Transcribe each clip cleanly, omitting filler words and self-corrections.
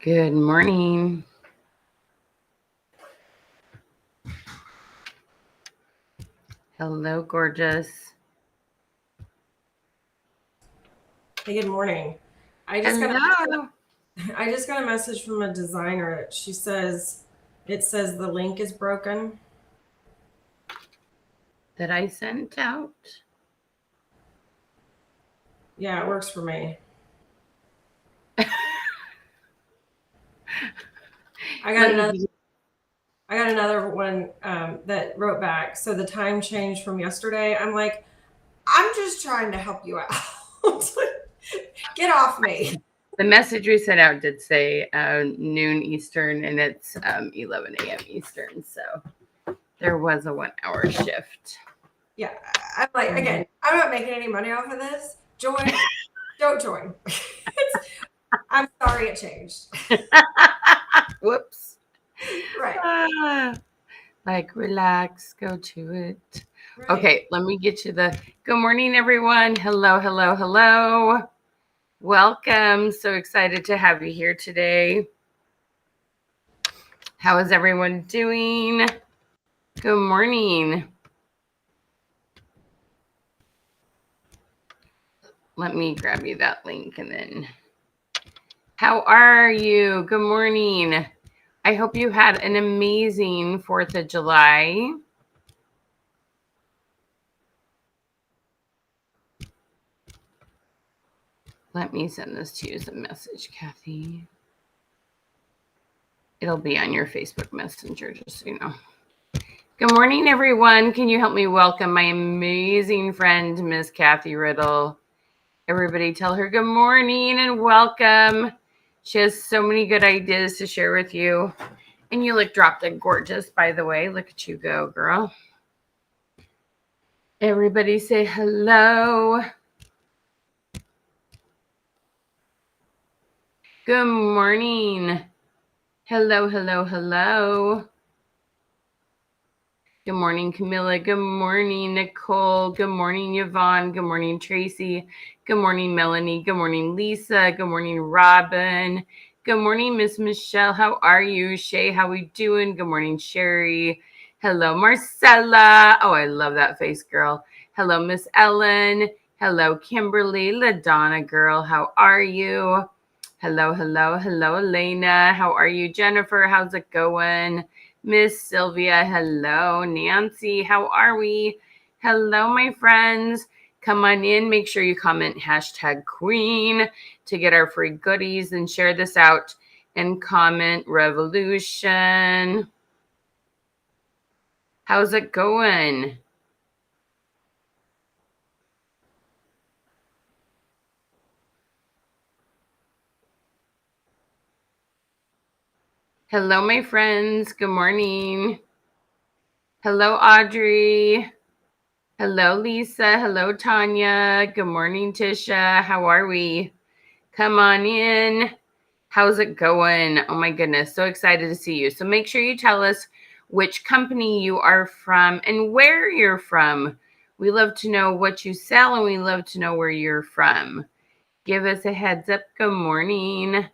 Good morning. Hello, gorgeous. Hey, good morning. I just got Hello. a message from a designer. It says the link is broken. That I sent out. Yeah, it works for me. I got Let another me. I got another one that wrote back. So the time changed from yesterday. I'm like, I'm just trying to help you out. Get off me. The message we sent out did say noon Eastern, and it's 11 a.m. Eastern. So there was a 1 hour shift. Yeah, I'm like, again, I'm not making any money off of this. Join, don't join. I'm sorry it changed. Whoops. Right. Like, relax, go to it. Right. Okay, let me get you the good morning, everyone. Hello, hello, hello. Welcome. So excited to have you here today. How is everyone doing? Good morning. Let me grab you that link and then. How are you? Good morning. I hope you had an amazing 4th of July. Let me send this to you as a message, Kathy. It'll be on your Facebook Messenger, just so you know. Good morning, everyone. Can you help me welcome my amazing friend, Miss Kathy Riddle? Everybody tell her good morning and welcome. She has so many good ideas to share with you. And you look drop dead gorgeous, by the way. Look at you go, girl. Everybody say hello. Good morning. Hello, hello, hello. Good morning, Camilla. Good morning, Nicole. Good morning, Yvonne. Good morning, Tracy. Good morning, Melanie. Good morning, Lisa. Good morning, Robin. Good morning, Miss Michelle. How are you? Shay, how we doing? Good morning, Sherry. Hello, Marcella. Oh, I love that face, girl. Hello, Miss Ellen. Hello, Kimberly. LaDonna, girl. How are you? Hello, hello, hello, Elena. How are you, Jennifer? How's it going? Miss Sylvia, hello. Nancy, how are we? Hello, my friends. Come on in. Make sure you comment #Queen to get our free goodies and share this out and comment revolution. How's it going? Hello, my friends. Good morning. Hello, Audrey. Hello, Lisa. Hello, Tanya. Good morning, Tisha. How are we? Come on in. How's it going? Oh my goodness. So excited to see you. So make sure you tell us which company you are from and where you're from. We love to know what you sell and we love to know where you're from. Give us a heads up. Good morning.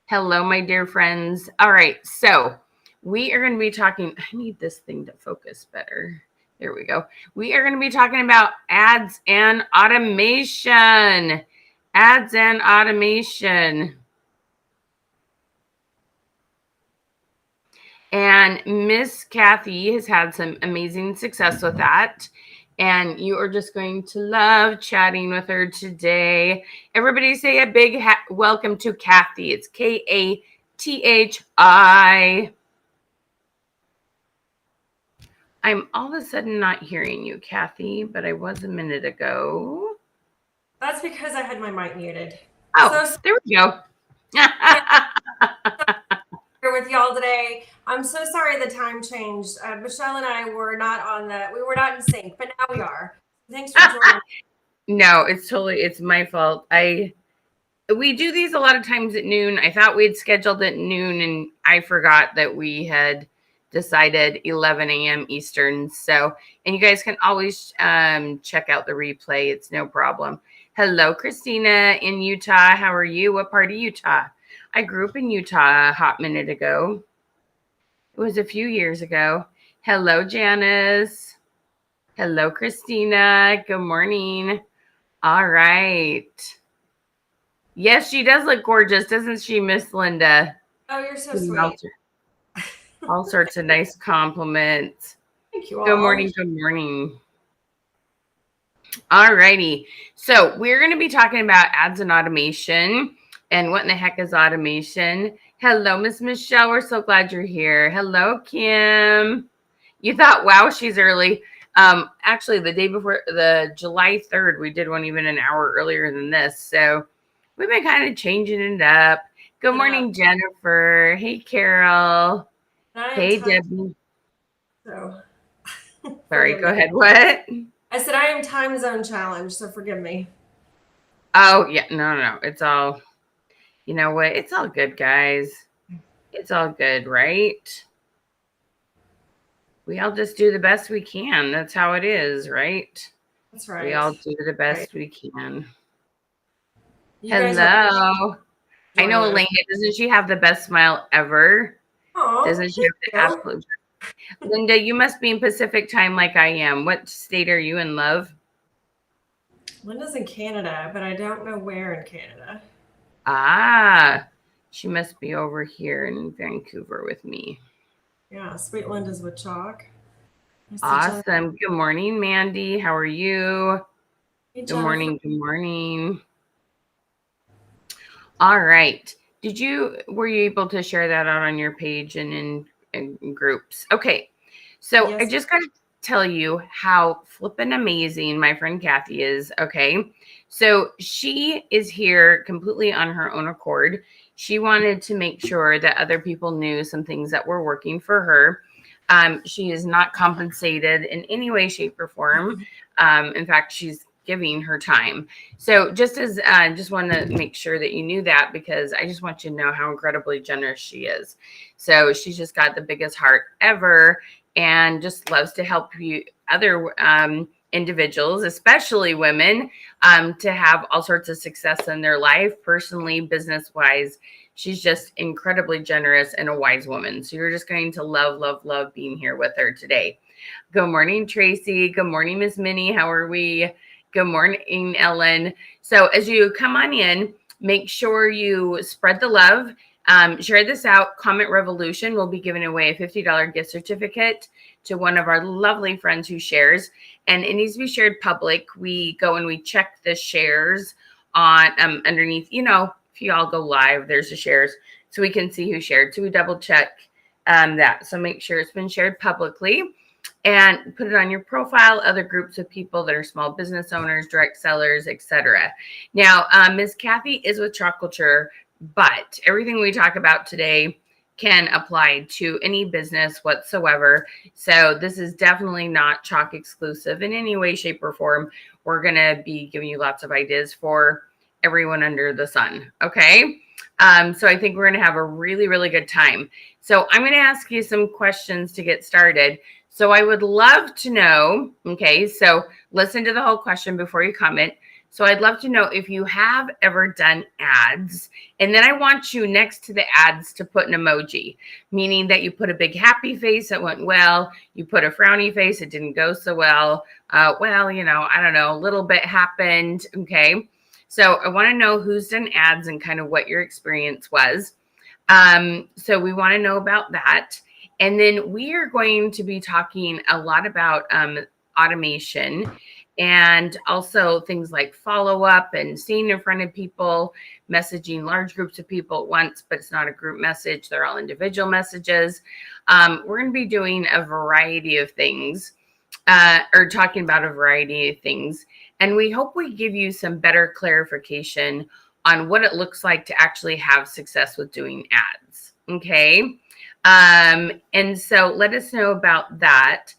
Hello, my dear friends. All right. So we are going to be talking. I need this thing to focus better. There we go. We are going to be talking about ads and automation. Ads and automation. And Miss Kathy has had some amazing success with that. And you are just going to love chatting with her today. Everybody say a big welcome to Kathy. It's Kathi. I'm all of a sudden not hearing you, Kathy, but I was a minute ago. That's because I had my mic muted. Oh, so there we go. Here with y'all today. I'm so sorry the time changed. Michelle and I were not in sync, but now we are. Thanks for joining. No, it's my fault. We do these a lot of times at noon. I thought we'd scheduled at noon and I forgot that we had decided 11 a.m. Eastern. So, and you guys can always check out the replay. It's no problem. Hello, Christina in Utah. How are you? What part of Utah? I grew up in Utah a hot minute ago. It was a few years ago. Hello, Janice. Hello, Christina. Good morning. All right. Yes, she does look gorgeous, doesn't she, Miss Linda? Oh, you're so Giving sweet. all sorts of nice compliments. Thank you all. Good morning. Good morning. All righty. So we're going to be talking about ads and automation and what in the heck is automation. Hello, Miss Michelle. We're so glad you're here. Hello, Kim. You thought, wow, she's early. Actually, the day before, the July 3rd, we did one even an hour earlier than this. So we've been kind of changing it up. Good morning, Jennifer. Hey, Carol. Hey, Debbie. So, sorry, go ahead. What? I said I am time zone challenged, so forgive me. Oh, yeah. No. It's all, you know what? It's all good, guys. It's all good, right? We all just do the best we can. That's how it is, right? That's right. We all do the best we can. You Hello. I know Elena, doesn't she have the best smile ever? Oh, doesn't she have the absolute? Linda, you must be in Pacific time like I am. What state are you in, love? Linda's in Canada, but I don't know where in Canada. Ah, she must be over here in Vancouver with me. Yeah, sweet Linda's with chalk. Awesome. Good morning, Mandy. How are you? Hey, good morning. Good morning. All right. Were you able to share that out on your page and in groups? Okay. So yes. I just got to tell you how flippin' amazing my friend Kathy is. Okay. So she is here completely on her own accord. She wanted to make sure that other people knew some things that were working for her. She is not compensated in any way, shape, or form. In fact, she's giving her time. So just want to make sure that you knew that, because I just want you to know how incredibly generous she is. So she's just got the biggest heart ever and just loves to help you other individuals, especially women, to have all sorts of success in their life, personally, business wise. She's just incredibly generous and a wise woman. So you're just going to love being here with her today. Good morning, Tracy. Good morning, Miss Minnie. How are we? Good morning, Ellen. So as you come on in, make sure you spread the love. Share this out. Comment Revolution will be giving away a $50 gift certificate to one of our lovely friends who shares. And it needs to be shared public. We go and we check the shares on underneath, if you all go live, there's the shares. So we can see who shared. So we double check that. So make sure it's been shared publicly. And put it on your profile, other groups of people that are small business owners, direct sellers, etc. Now, Ms. Kathy is with Chalk Culture, but everything we talk about today can apply to any business whatsoever. So this is definitely not Chalk exclusive in any way, shape, or form. We're going to be giving you lots of ideas for everyone under the sun. Okay. So I think we're going to have a really, really good time. So I'm going to ask you some questions to get started. So I would love to know, okay, so listen to the whole question before you comment. So I'd love to know if you have ever done ads, and then I want you next to the ads to put an emoji, meaning that you put a big happy face that went well, you put a frowny face, it didn't go so well. I don't know, a little bit happened, okay? So I want to know who's done ads and kind of what your experience was. So we want to know about that. And then we are going to be talking a lot about automation and also things like follow-up and staying in front of people, messaging large groups of people at once, but it's not a group message. They're all individual messages. We're going to be doing a variety of things or talking about a variety of things. And we hope we give you some better clarification on what it looks like to actually have success with doing ads. Okay. And so let us know about that.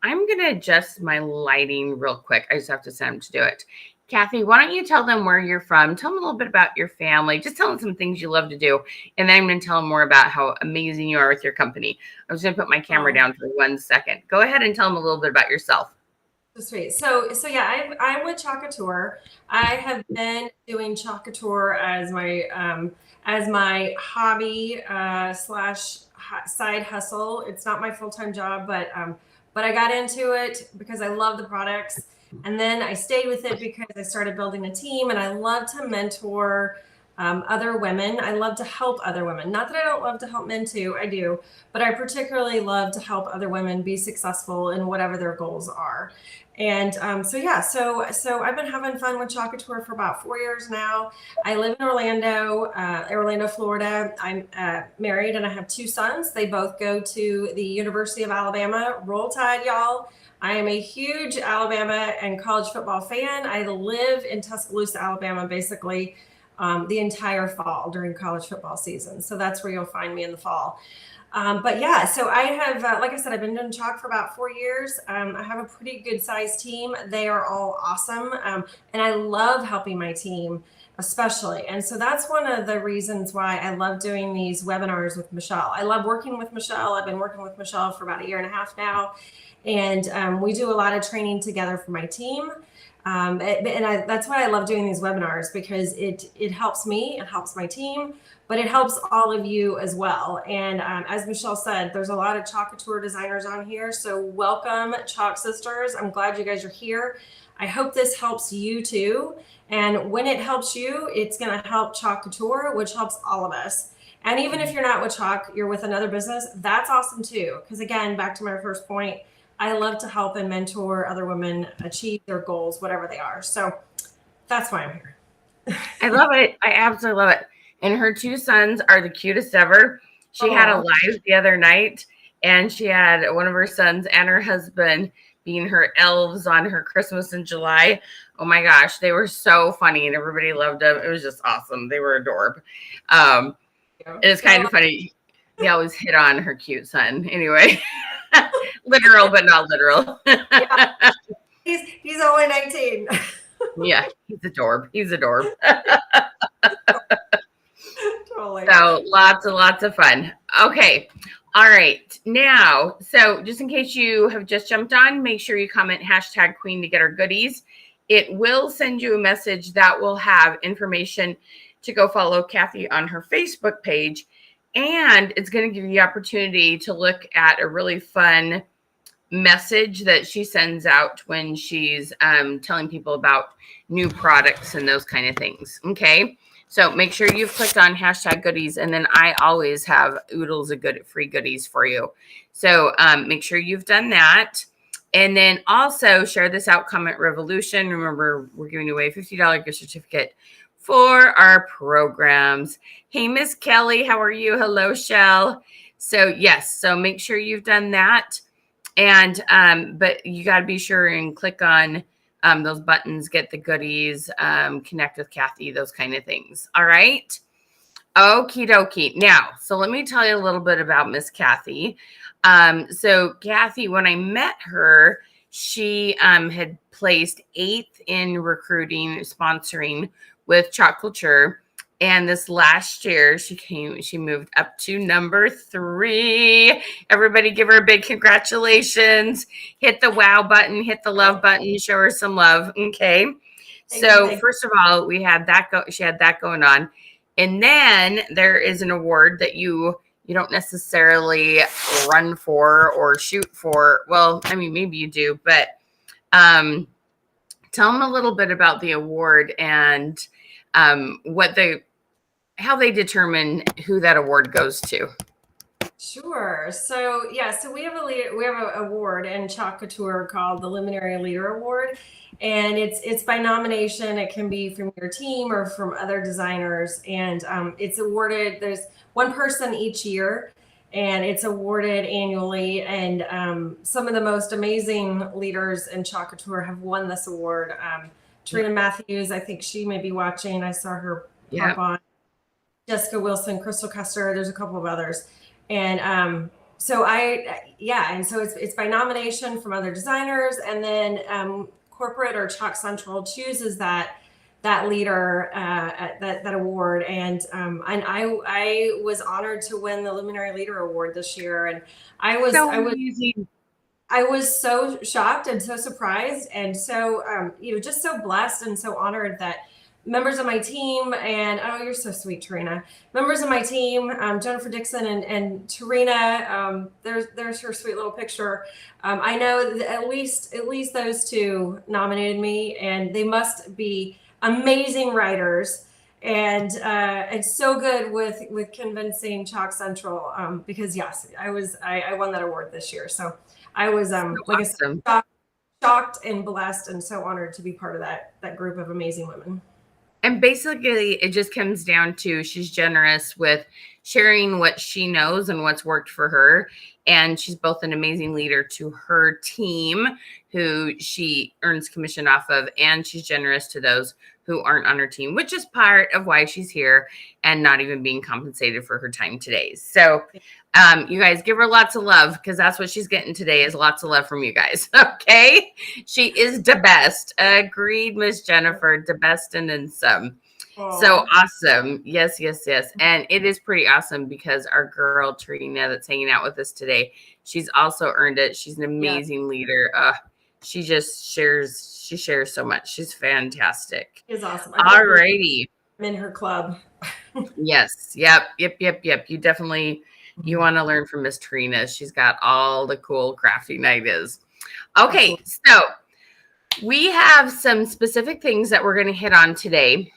I'm going to adjust my lighting real quick. I just have to send them to do it. Kathy, why don't you tell them where you're from? Tell them a little bit about your family. Just tell them some things you love to do. And then I'm going to tell them more about how amazing you are with your company. I'm just going to put my camera down for 1 second. Go ahead and tell them a little bit about yourself. sweet. So yeah, I'm with Chalkateur. I have been doing Chalkateur as my hobby slash side hustle. It's not my full time job, but I got into it because I love the products, and then I stayed with it because I started building a team, and I love to mentor other women. I love to help other women. Not that I don't love to help men too, I do, but I particularly love to help other women be successful in whatever their goals are. And so I've been having fun with Chalkateur for about 4 years now. I live in Orlando, Florida. I'm married and I have two sons. They both go to the University of Alabama. Roll Tide, y'all. I am a huge Alabama and college football fan. I live in Tuscaloosa, Alabama, basically the entire fall during college football season. So that's where you'll find me in the fall. But yeah, so I have, like I said, I've been doing chalk for about 4 years. I have a pretty good sized team. They are all awesome. And I love helping my team, especially. And so that's one of the reasons why I love doing these webinars with Michelle. I love working with Michelle. I've been working with Michelle for about 1.5 years now. And we do a lot of training together for my team. That's why I love doing these webinars, because it helps me, it helps my team, but it helps all of you as well. And as Michelle said, there's a lot of Chalkateur designers on here. So welcome, Chalk Sisters. I'm glad you guys are here. I hope this helps you too. And when it helps you, it's going to help Chalkateur, which helps all of us. And even if you're not with Chalk, you're with another business, that's awesome too. Because again, back to my first point, I love to help and mentor other women achieve their goals, whatever they are. So that's why I'm here. I love it. I absolutely love it. And her two sons are the cutest ever. She had a live the other night, and she had one of her sons and her husband being her elves on her Christmas in July. Oh my gosh, they were so funny, and everybody loved them. It was just awesome. They were adorable. And it's kind of funny. He always hit on her cute son. Anyway. Literal, but not literal. Yeah. He's only 19. Yeah, he's adorable. He's adorable. Totally. So lots and lots of fun. Okay. All right. Now, so just in case you have just jumped on, make sure you comment #Queen to get our goodies. It will send you a message that will have information to go follow Kathy on her Facebook page. And it's going to give you the opportunity to look at a really fun message that she sends out when she's telling people about new products and those kind of things. Okay. So make sure you've clicked on #goodies. And then I always have oodles of good free goodies for you. So make sure you've done that. And then also share this out, comment revolution. Remember, we're giving away a $50 gift certificate for our programs. Hey, Miss Kelly, how are you? Hello, Shell. So yes, so make sure you've done that. And but you got to be sure and click on those buttons, get the goodies, connect with Kathy, those kind of things. All right. Okie dokie. Now, so let me tell you a little bit about Miss Kathy. So Kathy, when I met her, she had placed 8th in recruiting, sponsoring with Chalk Culture. And this last year, she moved up to number 3. Everybody give her a big congratulations. Hit the wow button, hit the love button, show her some love. Okay. So first of all, she had that going on. And then there is an award that you don't necessarily run for or shoot for. Well, I mean, maybe you do, but tell them a little bit about the award and how they determine who that award goes to. Sure. So yeah, so we have an award in Chalk Couture called the Luminary Leader Award, and it's by nomination. It can be from your team or from other designers, and it's awarded. There's one person each year, and it's awarded annually. And some of the most amazing leaders in Chalk Couture have won this award. Trina Matthews, I think she may be watching. I saw her pop on. Jessica Wilson, Crystal Custer. There's a couple of others. And so it's by nomination from other designers, and then corporate or Chalk Central chooses that leader, that award. And I was honored to win the Luminary Leader Award this year, and I was I was so shocked and so surprised and so, just so blessed and so honored that members of my team and oh, you're so sweet, Tarina. Members of my team, Jennifer Dixon and Tarina. There's her sweet little picture. I know that at least those two nominated me, and they must be amazing writers and so good with convincing Chalk Central, because yes, I won that award this year. So I was like Awesome. I said, shocked and blessed and so honored to be part of that group of amazing women. And basically, it just comes down to she's generous with sharing what she knows and what's worked for her. And she's both an amazing leader to her team, who she earns commission off of, and she's generous to those who aren't on her team, which is part of why she's here and not even being compensated for her time today. So you guys give her lots of love, because that's what she's getting today, is lots of love from you guys. Okay. She is the best. Agreed, Miss Jennifer, the best and then some. Oh. So awesome. Yes. And it is pretty awesome because our girl Trina that's hanging out with us today, she's also earned it. She's an amazing leader. She just shares so much. She's fantastic. It's awesome. All righty. I'm in her club. Yes. Yep. You definitely, you want to learn from Miss Trina. She's got all the cool crafting ideas. Okay. So we have some specific things that we're going to hit on today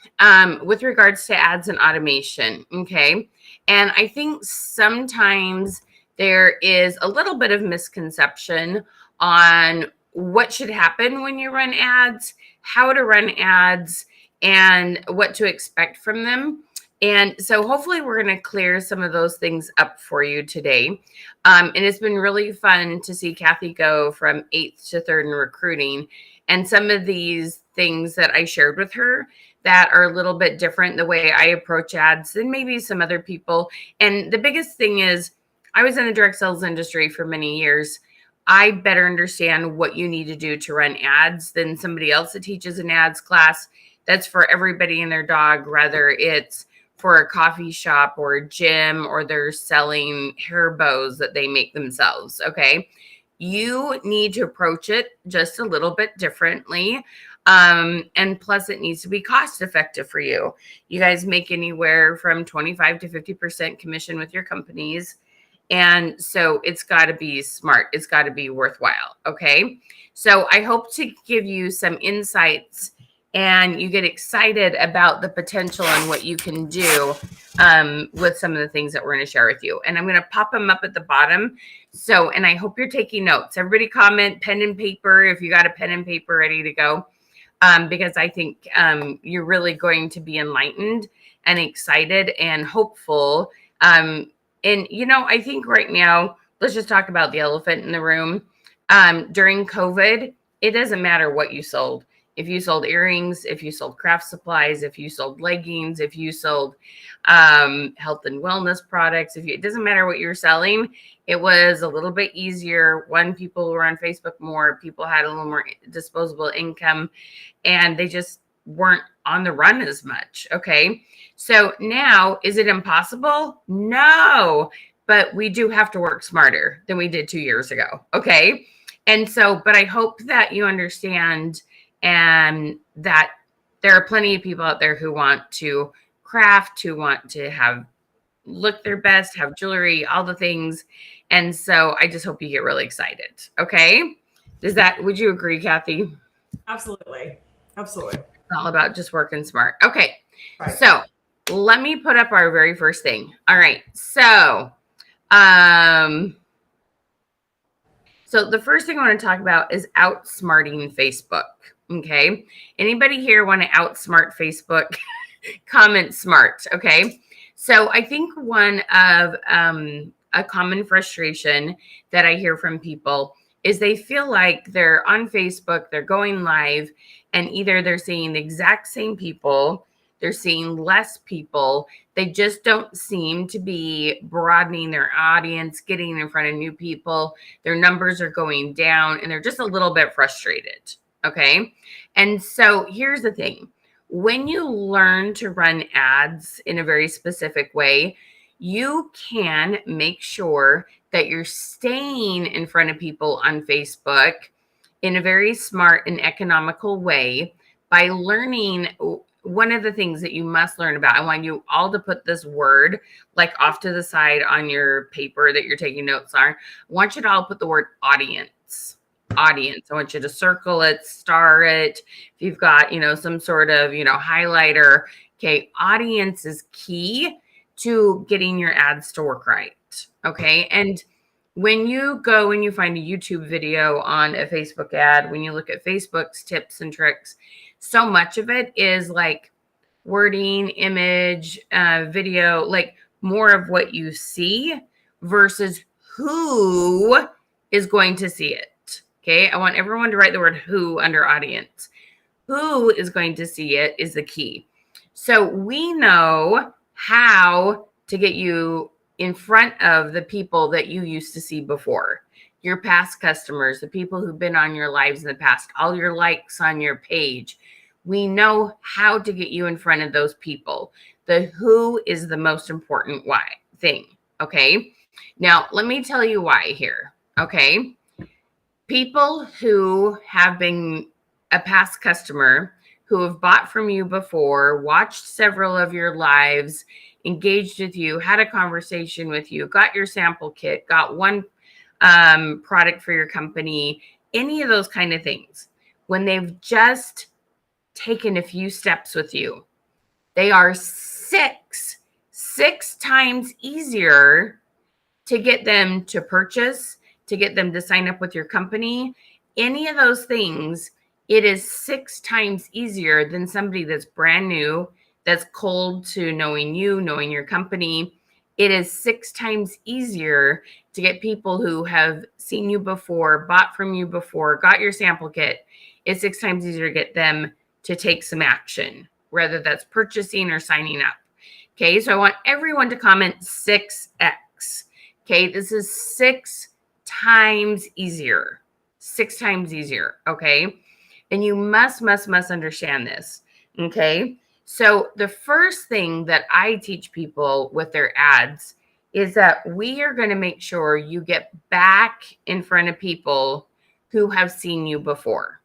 with regards to ads and automation. Okay. And I think sometimes there is a little bit of misconception on what should happen when you run ads, how to run ads, and what to expect from them. And so hopefully we're going to clear some of those things up for you today. And it's been really fun to see Kathy go from 8th to 3rd in recruiting. And some of these things that I shared with her that are a little bit different, the way I approach ads than maybe some other people. And the biggest thing is I was in the direct sales industry for many years. I better understand what you need to do to run ads than somebody else that teaches an ads class that's for everybody and their dog, whether it's for a coffee shop or a gym, or they're selling hair bows that they make themselves. Okay. You need to approach it just a little bit differently. And plus it needs to be cost effective for you. You guys make anywhere from 25 to 50% commission with your companies. And so it's got to be smart. It's got to be worthwhile. Okay. So I hope to give you some insights and you get excited about the potential and what you can do with some of the things that we're going to share with you. And I'm going to pop them up at the bottom. So, and I hope you're taking notes. Everybody comment, pen and paper, if you got a pen and paper ready to go, because I think you're really going to be enlightened and excited and hopeful. And, I think right now, let's just talk about the elephant in the room. During COVID, it doesn't matter what you sold. If you sold earrings, if you sold craft supplies, if you sold leggings, if you sold health and wellness products, it doesn't matter what you're selling. It was a little bit easier when people were on Facebook more, people had a little more disposable income, and they just weren't on the run as much. Okay. So now, is it impossible? No, but we do have to work smarter than we did 2 years ago. Okay. And so, but I hope that you understand and that there are plenty of people out there who want to craft, who want to look their best, have jewelry, all the things. And so I just hope you get really excited. Okay. Would you agree, Kathy? Absolutely. Absolutely. It's all about just working smart. Okay. Right. So let me put up our very first thing. All right. So the first thing I want to talk about is outsmarting Facebook. Okay. Anybody here want to outsmart Facebook? Comment smart. Okay. So I think one of a common frustration that I hear from people is they feel like they're on Facebook, they're going live, and either they're seeing the exact same people, they're seeing less people. They just don't seem to be broadening their audience, getting in front of new people. Their numbers are going down and they're just a little bit frustrated. Okay. And so here's the thing. When you learn to run ads in a very specific way, you can make sure that you're staying in front of people on Facebook in a very smart and economical way by learning. One of the things that you must learn about, I want you all to put this word like off to the side on your paper that you're taking notes on. I want you to all put the word audience. Audience. I want you to circle it, star it. If you've got, some sort of, highlighter. Okay. Audience is key to getting your ads to work right. Okay. And when you go and you find a YouTube video on a Facebook ad, when you look at Facebook's tips and tricks, so much of it is like wording, image, video, like more of what you see versus who is going to see it. Okay. I want everyone to write the word who under audience. Who is going to see it is the key. So we know how to get you in front of the people that you used to see before, your past customers, the people who've been on your lives in the past, all your likes on your page. We know how to get you in front of those people. The who is the most important thing. Okay. Now, let me tell you why here. Okay. People who have been a past customer, who have bought from you before, watched several of your lives, engaged with you, had a conversation with you, got your sample kit, got one product for your company, any of those kind of things. When they've just taken a few steps with you, they are six times easier to get them to purchase, to get them to sign up with your company. Any of those things, it is 6 times easier than somebody that's brand new, that's cold to knowing you, knowing your company. It is 6 times easier to get people who have seen you before, bought from you before, got your sample kit. It's 6 times easier to get them to take some action, whether that's purchasing or signing up. Okay, so I want everyone to comment 6x. Okay, this is 6 times easier. 6 times easier. Okay, and you must understand this. Okay. So the first thing that I teach people with their ads is that we are going to make sure you get back in front of people who have seen you before.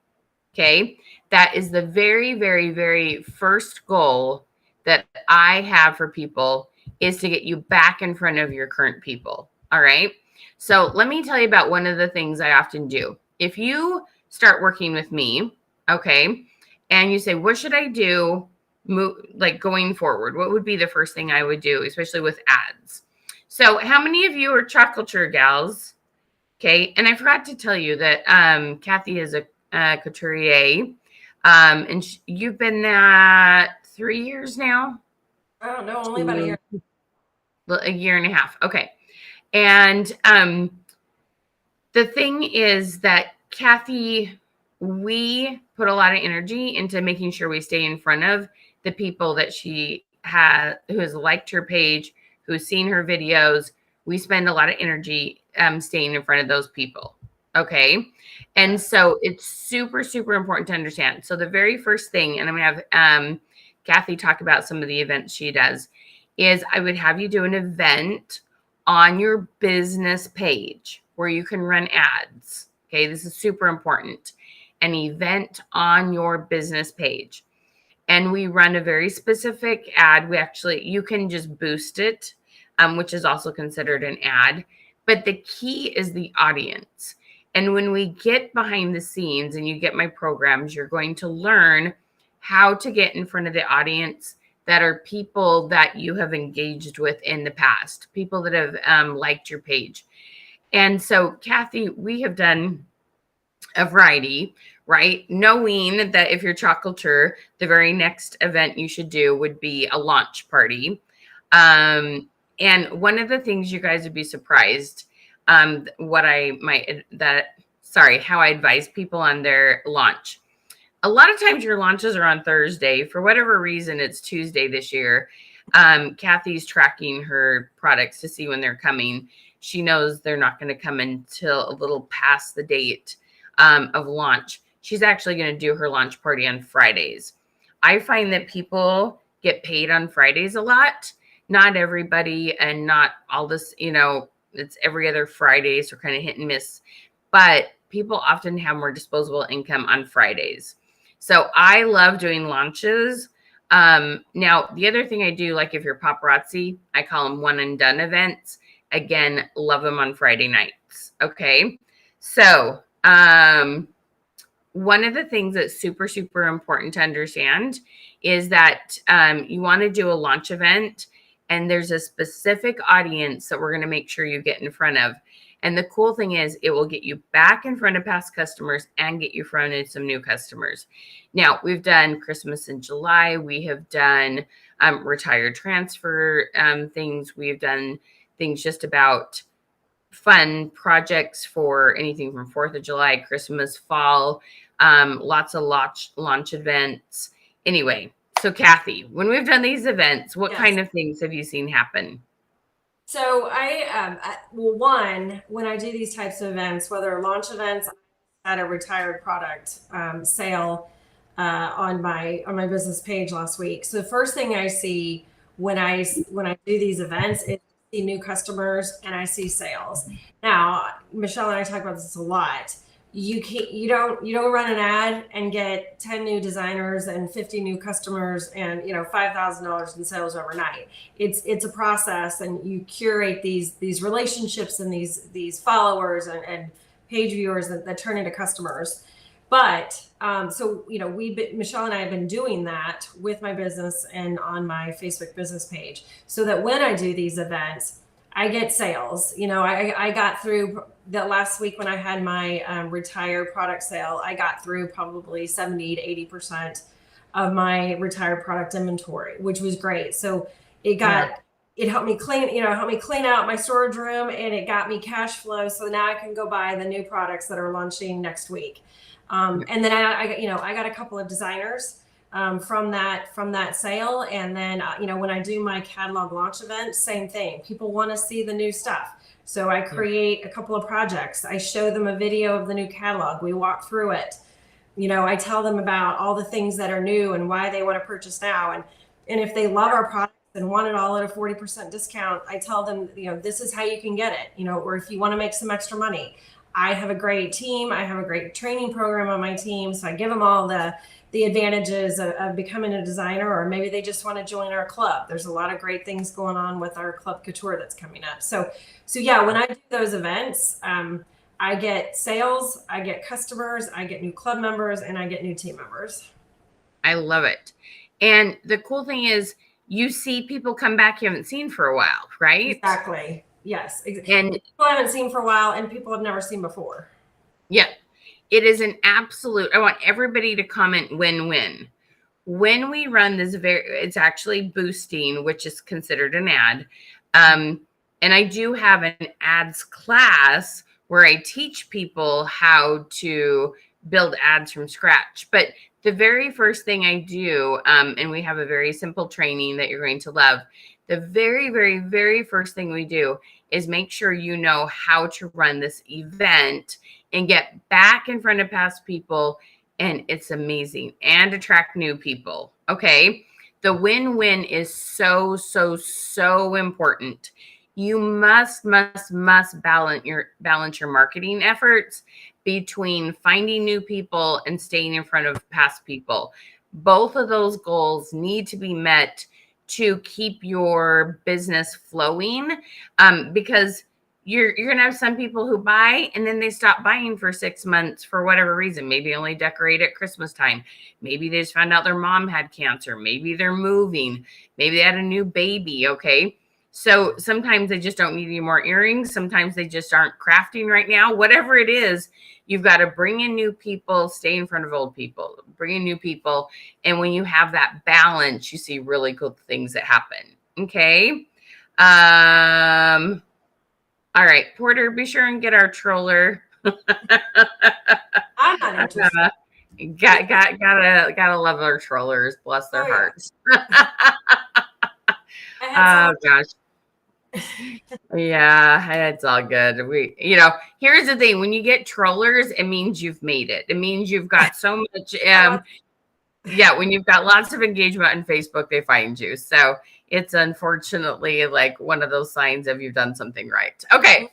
Okay. That is the very, very, very first goal that I have for people, is to get you back in front of your current people. All right. So let me tell you about one of the things I often do. If you start working with me, okay, and you say, what should I do? Like going forward, what would be the first thing I would do, especially with ads? So how many of you are chocolatier gals? Okay. And I forgot to tell you that Kathy is a couturier. And you've been that 3 years now? Oh, no, only about a year. A year and a half. Okay. And the thing is that Kathy, we put a lot of energy into making sure we stay in front of the people that she has, who has liked her page, who's seen her videos. We spend a lot of energy staying in front of those people. Okay. And so it's super, super important to understand. So the very first thing, and I'm going to have Kathy talk about some of the events she does, is I would have you do an event on your business page where you can run ads. Okay. This is super important. An event on your business page. And we run a very specific ad. You can just boost it, which is also considered an ad. But the key is the audience. And when we get behind the scenes and you get my programs, you're going to learn how to get in front of the audience that are people that you have engaged with in the past, people that have liked your page. And so, Kathy, we have done a variety, right? Knowing that if you're chocolatier, the very next event you should do would be a launch party. And one of the things you guys would be surprised, how I advise people on their launch. A lot of times your launches are on Thursday. For whatever reason, it's Tuesday this year. Kathy's tracking her products to see when they're coming. She knows they're not going to come until a little past the date of launch. She's actually going to do her launch party on Fridays. I find that people get paid on Fridays a lot. Not everybody, and not all this, it's every other Friday, so kind of hit and miss. But people often have more disposable income on Fridays. So I love doing launches. Now, the other thing I do, like if you're paparazzi, I call them one and done events. Again, love them on Friday nights. Okay. So, one of the things that's super, super important to understand is that you want to do a launch event, and there's a specific audience that we're going to make sure you get in front of. And the cool thing is it will get you back in front of past customers and get you in front of some new customers. Now, we've done Christmas in July. We have done retired transfer things. We've done things just about fun projects for anything from 4th of July, Christmas, fall, lots of launch events. Anyway, so Kathy, when we've done these events, what kind of things have you seen happen? So one, when I do these types of events, whether launch events, I had a retired product sale on my business page last week. So the first thing I see when I do these events is I see new customers and I see sales. Now, Michelle and I talk about this a lot. You don't run an ad and get 10 new designers and 50 new customers and $5,000 in sales overnight. It's a process, and you curate these relationships and these followers and page viewers that turn into customers. But so Michelle and I have been doing that with my business and on my Facebook business page, so that when I do these events, I get sales. I got through the last week when I had my retired product sale. I got through probably 70 to 80% of my retired product inventory, which was great. So it helped me clean out my storage room, and it got me cash flow. So now I can go buy the new products that are launching next week. And then I got a couple of designers from that sale. And then, when I do my catalog launch event, same thing. People want to see the new stuff. So I create a couple of projects. I show them a video of the new catalog. We walk through it. I tell them about all the things that are new and why they want to purchase now. And if they love our products and want it all at a 40% discount, I tell them, this is how you can get it, or if you want to make some extra money. I have a great team. I have a great training program on my team. So I give them all the advantages of becoming a designer, or maybe they just want to join our club. There's a lot of great things going on with our Club Couture that's coming up. So yeah, when I do those events, I get sales, I get customers, I get new club members, and I get new team members. I love it. And the cool thing is you see people come back you haven't seen for a while, right? Exactly. Yes. Exactly. And people I haven't seen for a while, and people I've never seen before. Yeah. It is an absolute, I want everybody to comment win-win. When we run this it's actually boosting, which is considered an ad. And I do have an ads class where I teach people how to build ads from scratch. But the very first thing I do, and we have a very simple training that you're going to love. The very, very, very first thing we do is make sure you know how to run this event and get back in front of past people. And it's amazing, and attract new people. Okay. The win-win is so, so, so important. You must balance your marketing efforts between finding new people and staying in front of past people. Both of those goals need to be met to keep your business flowing, because you're going to have some people who buy and then they stop buying for 6 months for whatever reason. Maybe only decorate at Christmas time. Maybe they just found out their mom had cancer. Maybe they're moving. Maybe they had a new baby. Okay. So sometimes they just don't need any more earrings. Sometimes they just aren't crafting right now. Whatever it is, you've got to bring in new people, stay in front of old people, bring in new people. And when you have that balance, you see really cool things that happen. Okay. All right, Porter, be sure and get our troller. I'm not interested. Gotta love our trollers. Bless their hearts. Oh gosh. Yeah, it's all good. Here's the thing. When you get trollers, it means you've made it. It means you've got so much. Yeah, when you've got lots of engagement on Facebook, they find you. So it's unfortunately like one of those signs of you've done something right. Okay.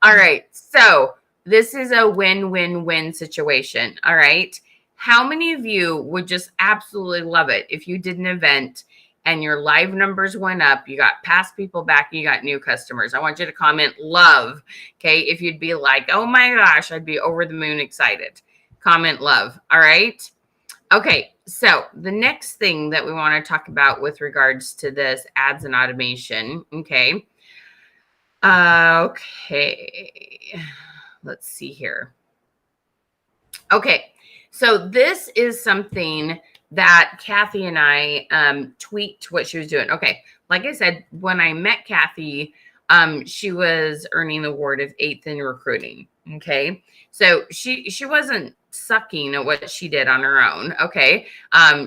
All right. So this is a win-win-win situation. All right. How many of you would just absolutely love it if you did an event and your live numbers went up, you got past people back, you got new customers? I want you to comment love. Okay. If you'd be like, oh my gosh, I'd be over the moon excited. Comment love. All right. Okay, so the next thing that we want to talk about with regards to this ads and automation, okay. Okay, let's see here. Okay, so this is something that Kathy and I tweaked what she was doing. Okay, like I said, when I met Kathy, she was earning the award of 8th in recruiting. Okay, so she wasn't sucking at what she did on her own. Okay,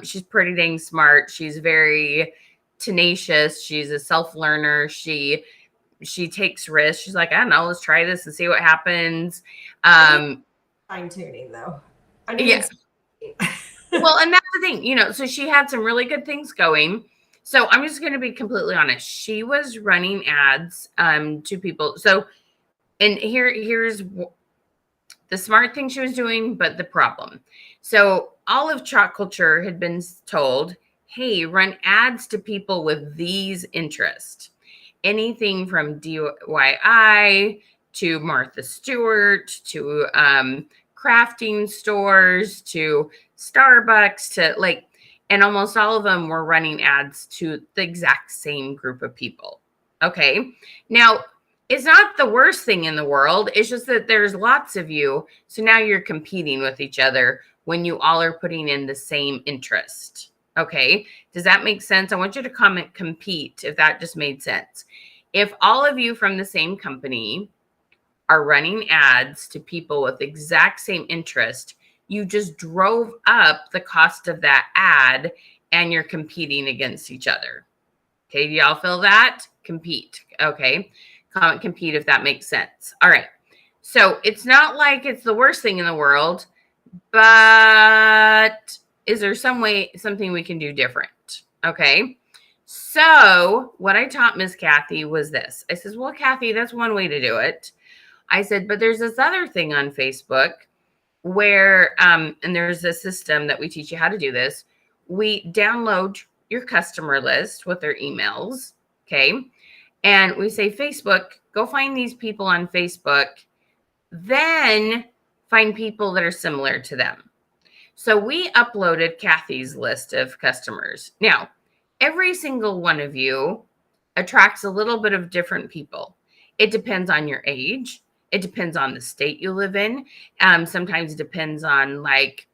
she's pretty dang smart. She's very tenacious. She's a self learner. She takes risks. She's like, I don't know, let's try this and see what happens. Fine tuning though. Yeah. Well, and that's the thing, you know, so she had some really good things going. So I'm just going to be completely honest. She was running ads to people. So, and here's the smart thing she was doing, but the problem. So all of Chalk Culture had been told, hey, run ads to people with these interests. Anything from DIY to Martha Stewart to crafting stores to Starbucks to like, and almost all of them were running ads to the exact same group of people. Okay. Now, it's not the worst thing in the world. It's just that there's lots of you. So now you're competing with each other when you all are putting in the same interest. Okay. Does that make sense? I want you to comment compete if that just made sense. If all of you from the same company are running ads to people with exact same interest, you just drove up the cost of that ad and you're competing against each other. Okay. Do y'all feel that? Compete. Okay. Comment compete if that makes sense. All right. So it's not like it's the worst thing in the world, but is there something we can do different? Okay. So what I taught Miss Kathy was this. I says, well, Kathy, that's one way to do it. I said, but there's this other thing on Facebook where, and there's a system that we teach you how to do this. We download your customer list with their emails. Okay. And we say, Facebook, go find these people on Facebook, then find people that are similar to them. So we uploaded Kathy's list of customers. Now, every single one of you attracts a little bit of different people. It depends on your age. It depends on the state you live in. Sometimes it depends on like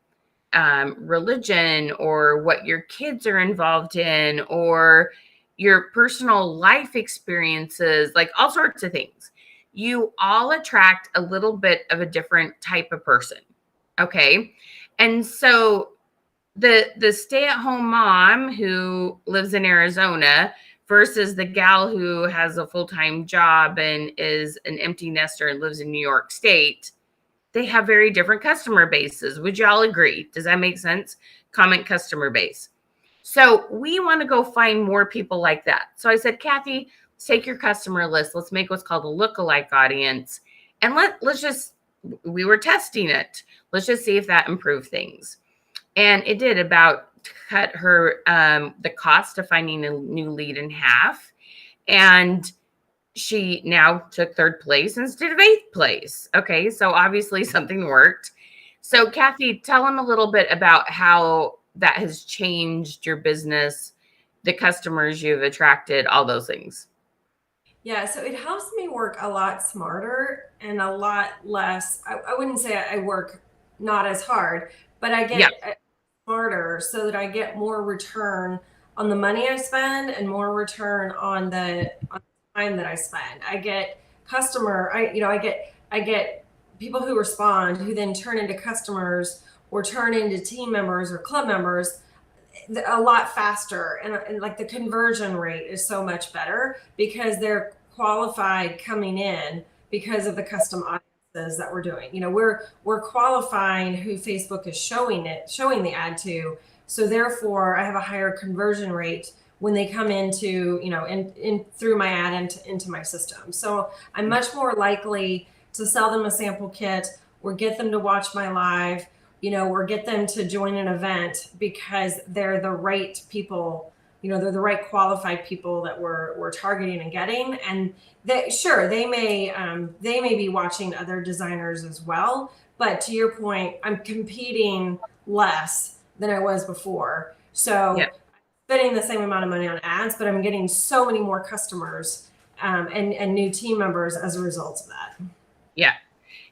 religion or what your kids are involved in or your personal life experiences, like all sorts of things. You all attract a little bit of a different type of person. Okay. And so the stay-at-home mom who lives in Arizona versus the gal who has a full-time job and is an empty nester and lives in New York State, they have very different customer bases. Would y'all agree? Does that make sense? Comment customer base. So we want to go find more people like that. So I said, Kathy, let's take your customer list. Let's make what's called a lookalike audience. And we were testing it. Let's just see if that improved things. And it did about cut her the cost of finding a new lead in half. And she now took 3rd place instead of 8th place. Okay, so obviously something worked. So Kathy, tell them a little bit about how that has changed your business, the customers you've attracted, all those things. Yeah, so it helps me work a lot smarter and a lot less. I wouldn't say I work not as hard, but I get smarter so that I get more return on the money I spend and more return on the time that I spend. I get I get people who respond who then turn into customers or turn into team members or club members a lot faster, and like the conversion rate is so much better because they're qualified coming in because of the custom audience that we're doing. We're qualifying who Facebook is showing the ad to. So therefore I have a higher conversion rate when they come into, in through my ad into my system. So I'm much more likely to sell them a sample kit or get them to watch my live, or get them to join an event because they're the right people, they're the right qualified people that we're targeting and getting. And they may be watching other designers as well, but to your point, I'm competing less than I was before. So Yeah. spending the same amount of money on ads, but I'm getting so many more customers and new team members as a result of that. Yeah.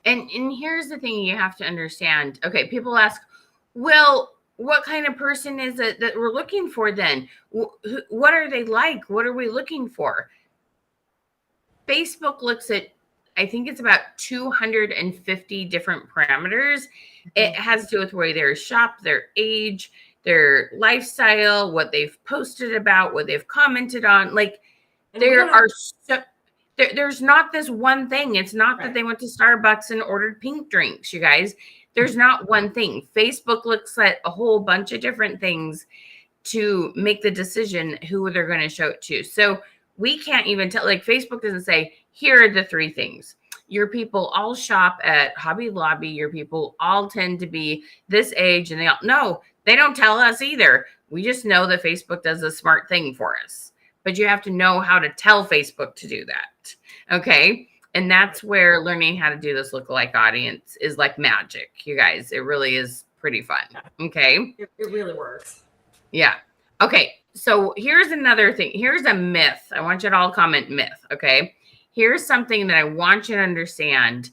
And here's the thing you have to understand. Okay, people ask, well, what kind of person is it that we're looking for then? What are they like? What are we looking for? Facebook looks at, I think it's about 250 different parameters. It has to do with where they shop, their age, their lifestyle, what they've posted about, what they've commented on. Like there's not this one thing. It's not that they went to Starbucks and ordered pink drinks, you guys. There's not one thing. Facebook looks at a whole bunch of different things to make the decision who they're going to show it to. So we can't even tell, like Facebook doesn't say, here are the 3 things. Your people all shop at Hobby Lobby. Your people all tend to be this age and they don't tell us either. We just know that Facebook does a smart thing for us, but you have to know how to tell Facebook to do that. Okay. And that's where learning how to do this lookalike audience is like magic, you guys. It really is pretty fun. Okay. It really works. Yeah. Okay. So here's another thing. Here's a myth. I want you to all comment myth. Okay. Here's something that I want you to understand.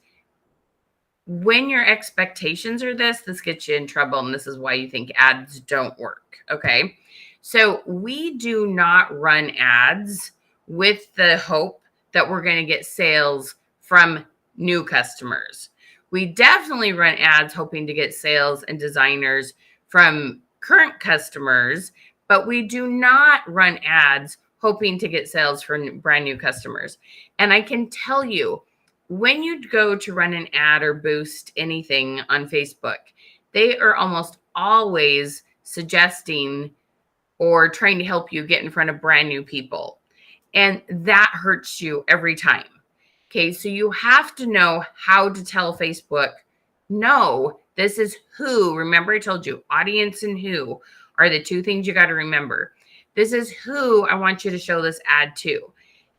When your expectations are this gets you in trouble. And this is why you think ads don't work. Okay. So we do not run ads with the hope that we're going to get sales from new customers. We definitely run ads hoping to get sales and designers from current customers, but we do not run ads hoping to get sales from brand new customers. And I can tell you, when you go to run an ad or boost anything on Facebook, they are almost always suggesting or trying to help you get in front of brand new people. And that hurts you every time. Okay, so you have to know how to tell Facebook, no, this is who. Remember, I told you audience and who are the 2 things you got to remember. This is who I want you to show this ad to.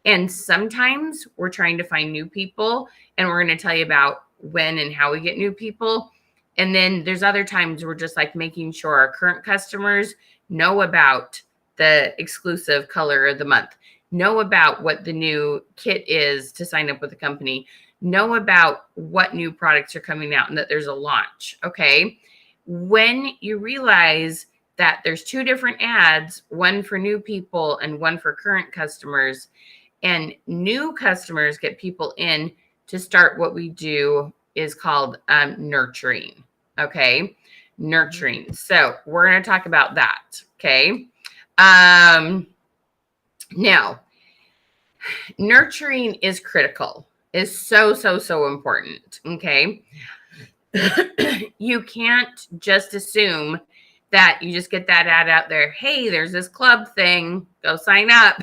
And sometimes we're trying to find new people, and we're going to tell you about when and how we get new people. And then there's other times we're just like making sure our current customers know about the exclusive color of the month, know about what the new kit is to sign up with the company, know about what new products are coming out and that there's a launch. Okay. When you realize that there's 2 different ads, one for new people and one for current customers, and new customers get people in to start what we do is called nurturing. Okay. Nurturing. So we're going to talk about that. Okay. Now, nurturing is critical, is so important. Okay. You can't just assume that you just get that ad out there. Hey, there's this club thing, go sign up.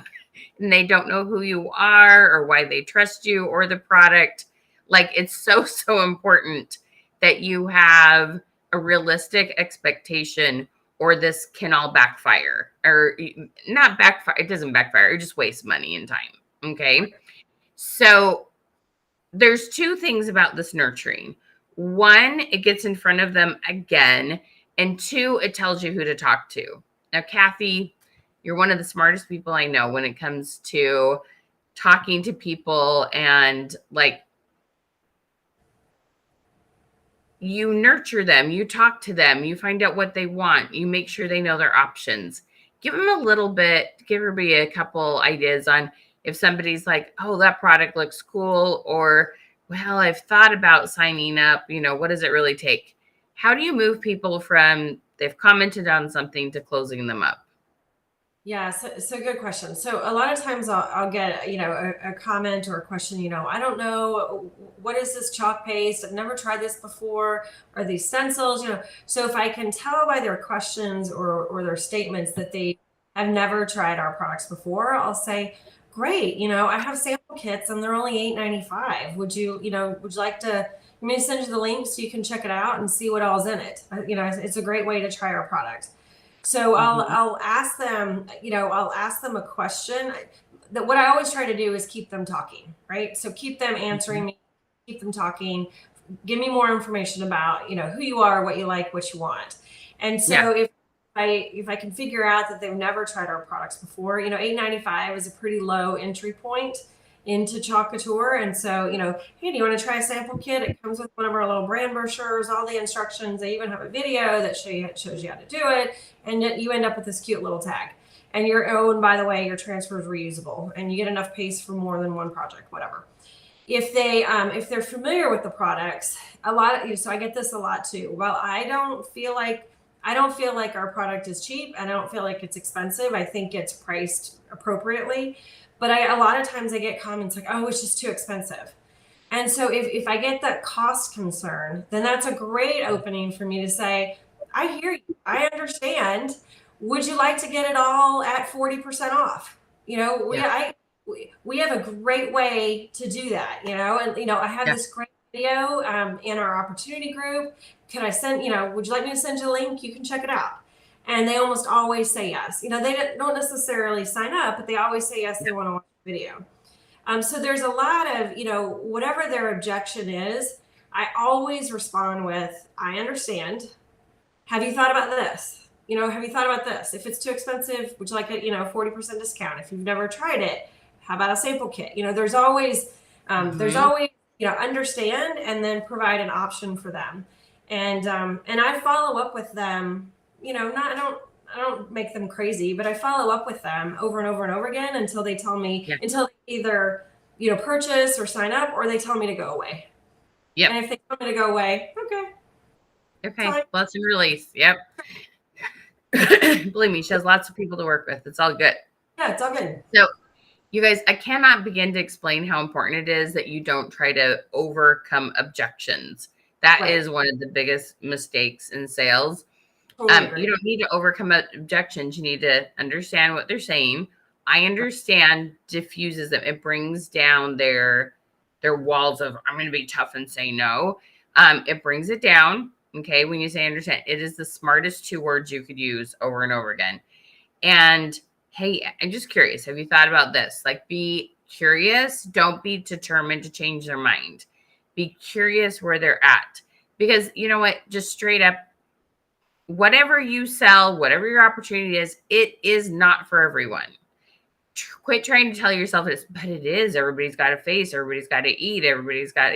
And they don't know who you are or why they trust you or the product. Like, it's so important that you have a realistic expectation, or this can all backfire, or not backfire. It doesn't backfire. It just wastes money and time. Okay. So there's 2 things about this nurturing. 1, it gets in front of them again. And 2, it tells you who to talk to. Now, Kathy, you're one of the smartest people I know when it comes to talking to people, and like, you nurture them, you talk to them, you find out what they want, you make sure they know their options. Give them a little bit, give everybody a couple ideas on if somebody's like, oh, that product looks cool, or, well, I've thought about signing up, what does it really take? How do you move people from they've commented on something to closing them up? Yeah, so good question. So a lot of times I'll get, a comment or a question, I don't know, what is this chalk paste? I've never tried this before. Are these stencils? So if I can tell by their questions or their statements that they have never tried our products before, I'll say, great, I have sample kits and they're only $8.95. Would you like to, let me send you the link so you can check it out and see what all's in it? It's a great way to try our product. So Mhm. I'll ask them, I'll ask them a question. That what I always try to do is keep them talking, right? So keep them Mhm. answering me, keep them talking, give me more information about, who you are, what you like, what you want. And Yeah. so if I can figure out that they've never tried our products before, $8.95 is a pretty low entry point into Chalk Couture. And so, hey, do you want to try a sample kit? It comes with one of our little brand brochures, all the instructions. They even have a video that shows you how to do it. And yet you end up with this cute little tag. And and by the way, your transfer is reusable and you get enough paste for more than one project, whatever. If they're familiar with the products, a lot of, so I get this a lot too. Well, I don't feel like our product is cheap and I don't feel like it's expensive. I think it's priced appropriately. But a lot of times I get comments like, oh, it's just too expensive. And so if I get that cost concern, then that's a great opening for me to say, I hear you. I understand. Would you like to get it all at 40% off? You know, we Yeah. I we have a great way to do that, and I have Yeah. this great video in our opportunity group. Can I send, would you like me to send you a link? You can check it out. And they almost always say yes. They don't necessarily sign up, but they always say yes, they want to watch the video. So there's a lot of, whatever their objection is, I always respond with, I understand. Have you thought about this? Have you thought about this? If it's too expensive, would you like a, 40% discount? If you've never tried it, how about a sample kit? There's Mhm. always, understand and then provide an option for them. And I follow up with them, not, I don't make them crazy, but I follow up with them over and over and over again until they tell me, Yeah. until they either, purchase or sign up, or they tell me to go away. Yep. And if they tell me to go away, okay, Okay. fine. Lesson release. Yep. Believe me, she has lots of people to work with. It's all good. Yeah, it's all good. So, you guys, I cannot begin to explain how important it is that you don't try to overcome objections. That Right. is one of the biggest mistakes in sales. Totally You agree. don't need to overcome objections. You need to understand what they're saying. I understand diffuses them. It brings down their walls of I'm going to be tough and say no. It brings it down. Okay, when you say understand, it is the smartest two words you could use over and over again. And hey, I'm just curious. Have you thought about this? Like, be curious. Don't be determined to change their mind. Be curious where they're at. Because you know what? Just straight up, whatever you sell, whatever your opportunity is, it is not for everyone. Quit trying to tell yourself this, but it is. Everybody's got a face, everybody's got to eat, everybody's got,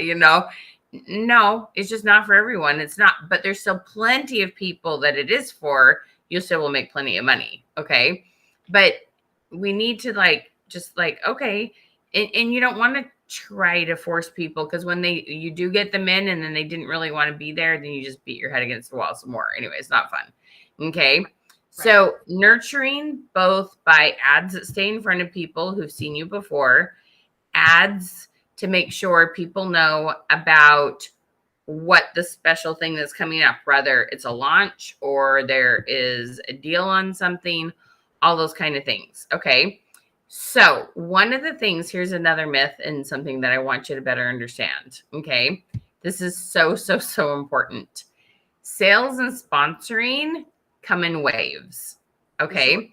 no, it's just not for everyone. It's not, but there's still plenty of people that it is for. You still will make plenty of money. Okay. But we need to okay. And you don't want to try to force people because when you do get them in and then they didn't really want to be there, then you just beat your head against the wall some more. Anyway, it's not fun. Okay. Right. So nurturing both by ads that stay in front of people who've seen you before, ads to make sure people know about what the special thing that's coming up, whether it's a launch or there is a deal on something, all those kind of things. Okay. So, one of the things, here's another myth and something that I want you to better understand. Okay. This is so, so, so important. Sales and sponsoring come in waves. For sure. Okay. For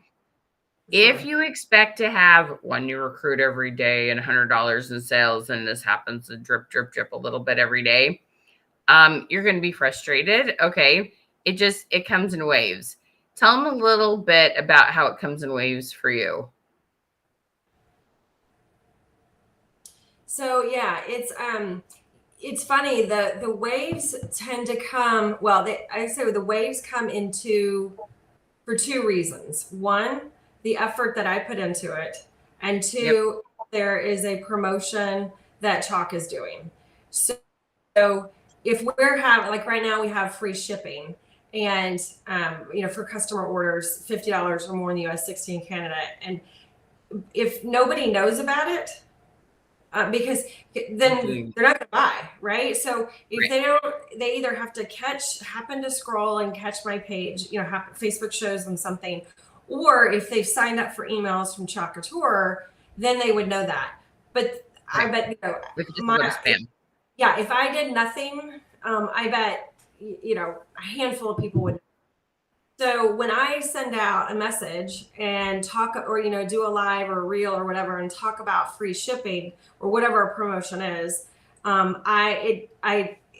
If sure. you expect to have one new recruit every day and $100 in sales, and this happens to drip, drip, drip a little bit every day, you're going to be frustrated. Okay. It comes in waves. Tell them a little bit about how it comes in waves for you. So yeah, it's funny. The waves tend to come. Well, I say the waves come into for two reasons. One, the effort that I put into it, and Yep. two, there is a promotion that Chalk is doing. So if we're having, like right now, we have free shipping. and for customer orders, $50 or more in the US, 60 in Canada. And if nobody knows about it, because then they're not going to buy, right? So if they don't, they either have to happen to scroll and catch my page, Facebook shows them something, or if they've signed up for emails from Chalk Couture, then they would know that. But I bet, spam. Yeah, if I did nothing, I bet, a handful of people would. So when I send out a message and talk, or do a live or a reel or whatever, and talk about free shipping or whatever a promotion is, I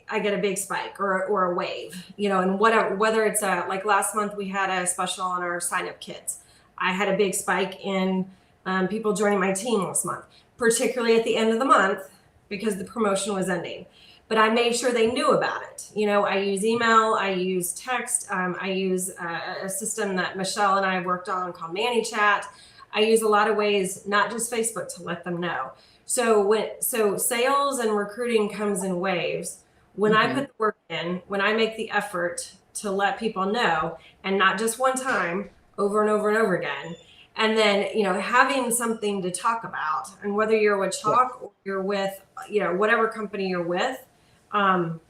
get a big spike or a wave, and whether it's like last month we had a special on our sign up kits. I had a big spike in people joining my team last month, particularly at the end of the month because the promotion was ending. But I made sure they knew about it. I use email, I use text, I use a system that Michelle and I worked on called ManyChat. I use a lot of ways, not just Facebook, to let them know. So sales and recruiting comes in waves. When I put the work in, when I make the effort to let people know, and not just one time, over and over and over again. And then, having something to talk about, and whether you're with Chalk or you're with, whatever company you're with, I'm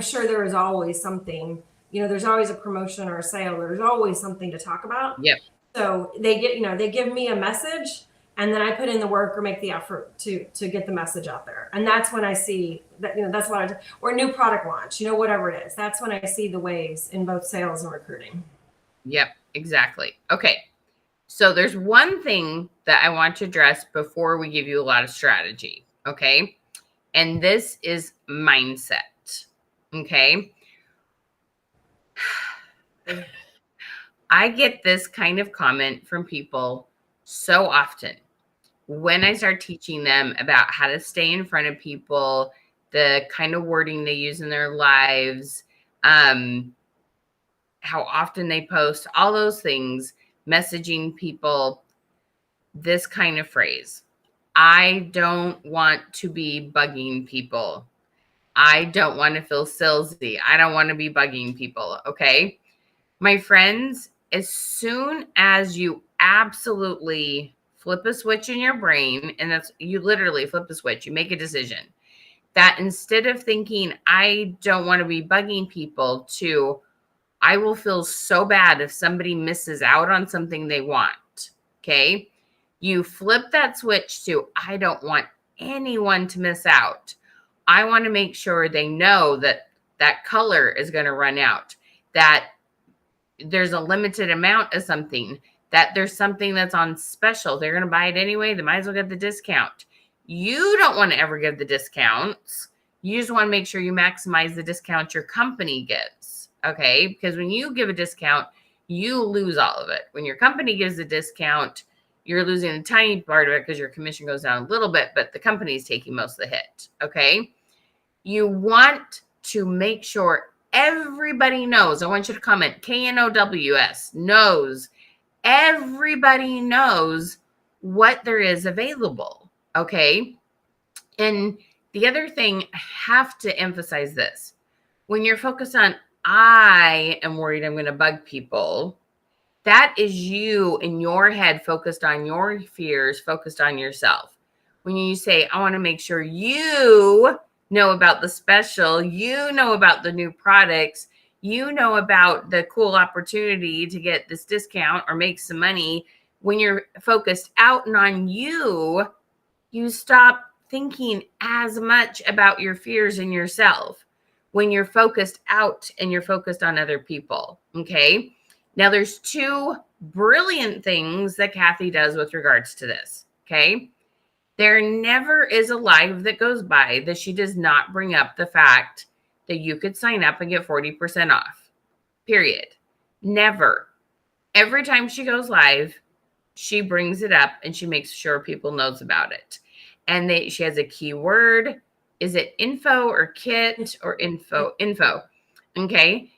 sure there is always something, there's always a promotion or a sale. There's always something to talk about. Yep. So they give me a message, and then I put in the work or make the effort to get the message out there. And that's when I see that, that's what I do. Or new product launch, whatever it is. That's when I see the waves in both sales and recruiting. Yep, exactly. Okay. So there's one thing that I want to address before we give you a lot of strategy. Okay. And this is mindset. Okay. I get this kind of comment from people so often when I start teaching them about how to stay in front of people, the kind of wording they use in their lives, how often they post, all those things, messaging people, this kind of phrase. I don't want to be bugging people. I don't want to feel salesy. I don't want to be bugging people. Okay. My friends, as soon as you absolutely flip a switch in your brain, and that's, you literally flip a switch, you make a decision that instead of thinking, I don't want to be bugging people, to, I will feel so bad if somebody misses out on something they want. Okay. You flip that switch to, I don't want anyone to miss out. I want to make sure they know that that color is going to run out, that there's a limited amount of something, that there's something that's on special. They're going to buy it anyway. They might as well get the discount. You don't want to ever give the discounts. You just want to make sure you maximize the discount your company gets. Okay. Because when you give a discount, you lose all of it. When your company gives a discount, you're losing a tiny part of it because your commission goes down a little bit, but the company is taking most of the hit. Okay. You want to make sure everybody knows. I want you to comment KNOWS, knows. Everybody knows what there is available. Okay. And the other thing, I have to emphasize this. When you're focused on, I am worried I'm going to bug people, that is you in your head, focused on your fears, focused on yourself. When you say, I want to make sure you know about the special, you know about the new products, you know about the cool opportunity to get this discount or make some money. When you're focused out and on you, you stop thinking as much about your fears and yourself. When you're focused out and you're focused on other people. Okay. Now, there's two brilliant things that Kathy does with regards to this, okay? There never is a live that goes by that she does not bring up the fact that you could sign up and get 40% off, period. Never. Every time she goes live, she brings it up and she makes sure people knows about it. And she has a keyword. Is it info or kit or info? Info, okay?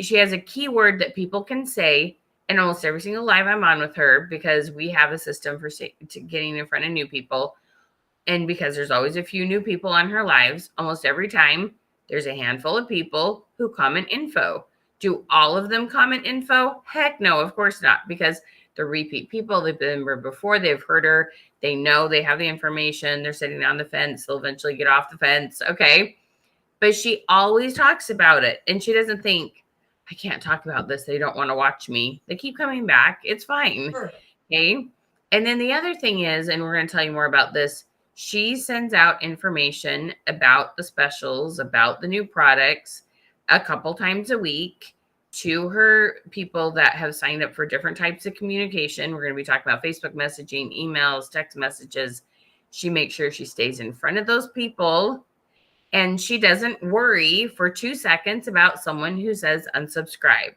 She has a keyword that people can say in almost every single live I'm on with her, because we have a system for getting in front of new people. And because there's always a few new people on her lives, almost every time there's a handful of people who comment info. Do all of them comment info? Heck no, of course not, because they're repeat people. They've been there before. They've heard her. They know they have the information. They're sitting on the fence. They'll eventually get off the fence. Okay. But she always talks about it. And she doesn't think, I can't talk about this. They don't want to watch me. They keep coming back. It's fine. Sure. Okay. And then the other thing is, and we're going to tell you more about this, she sends out information about the specials, about the new products a couple times a week to her people that have signed up for different types of communication. We're going to be talking about Facebook messaging, emails, text messages. She makes sure she stays in front of those people, and she doesn't worry for 2 seconds about someone who says unsubscribe.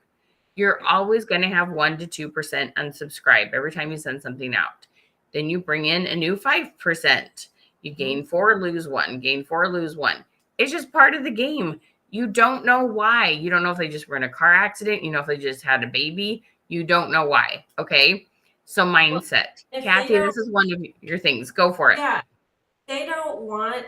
You're always going to have 1 to 2% unsubscribe every time you send something out. Then you bring in a new 5%. You gain 4, lose 1, gain 4, lose 1. It's just part of the game. You don't know why. You don't know if they just were in a car accident. You know if they just had a baby. You don't know why. Okay. So mindset. Well, Kathy, this is one of your things. Go for it. Yeah. They don't want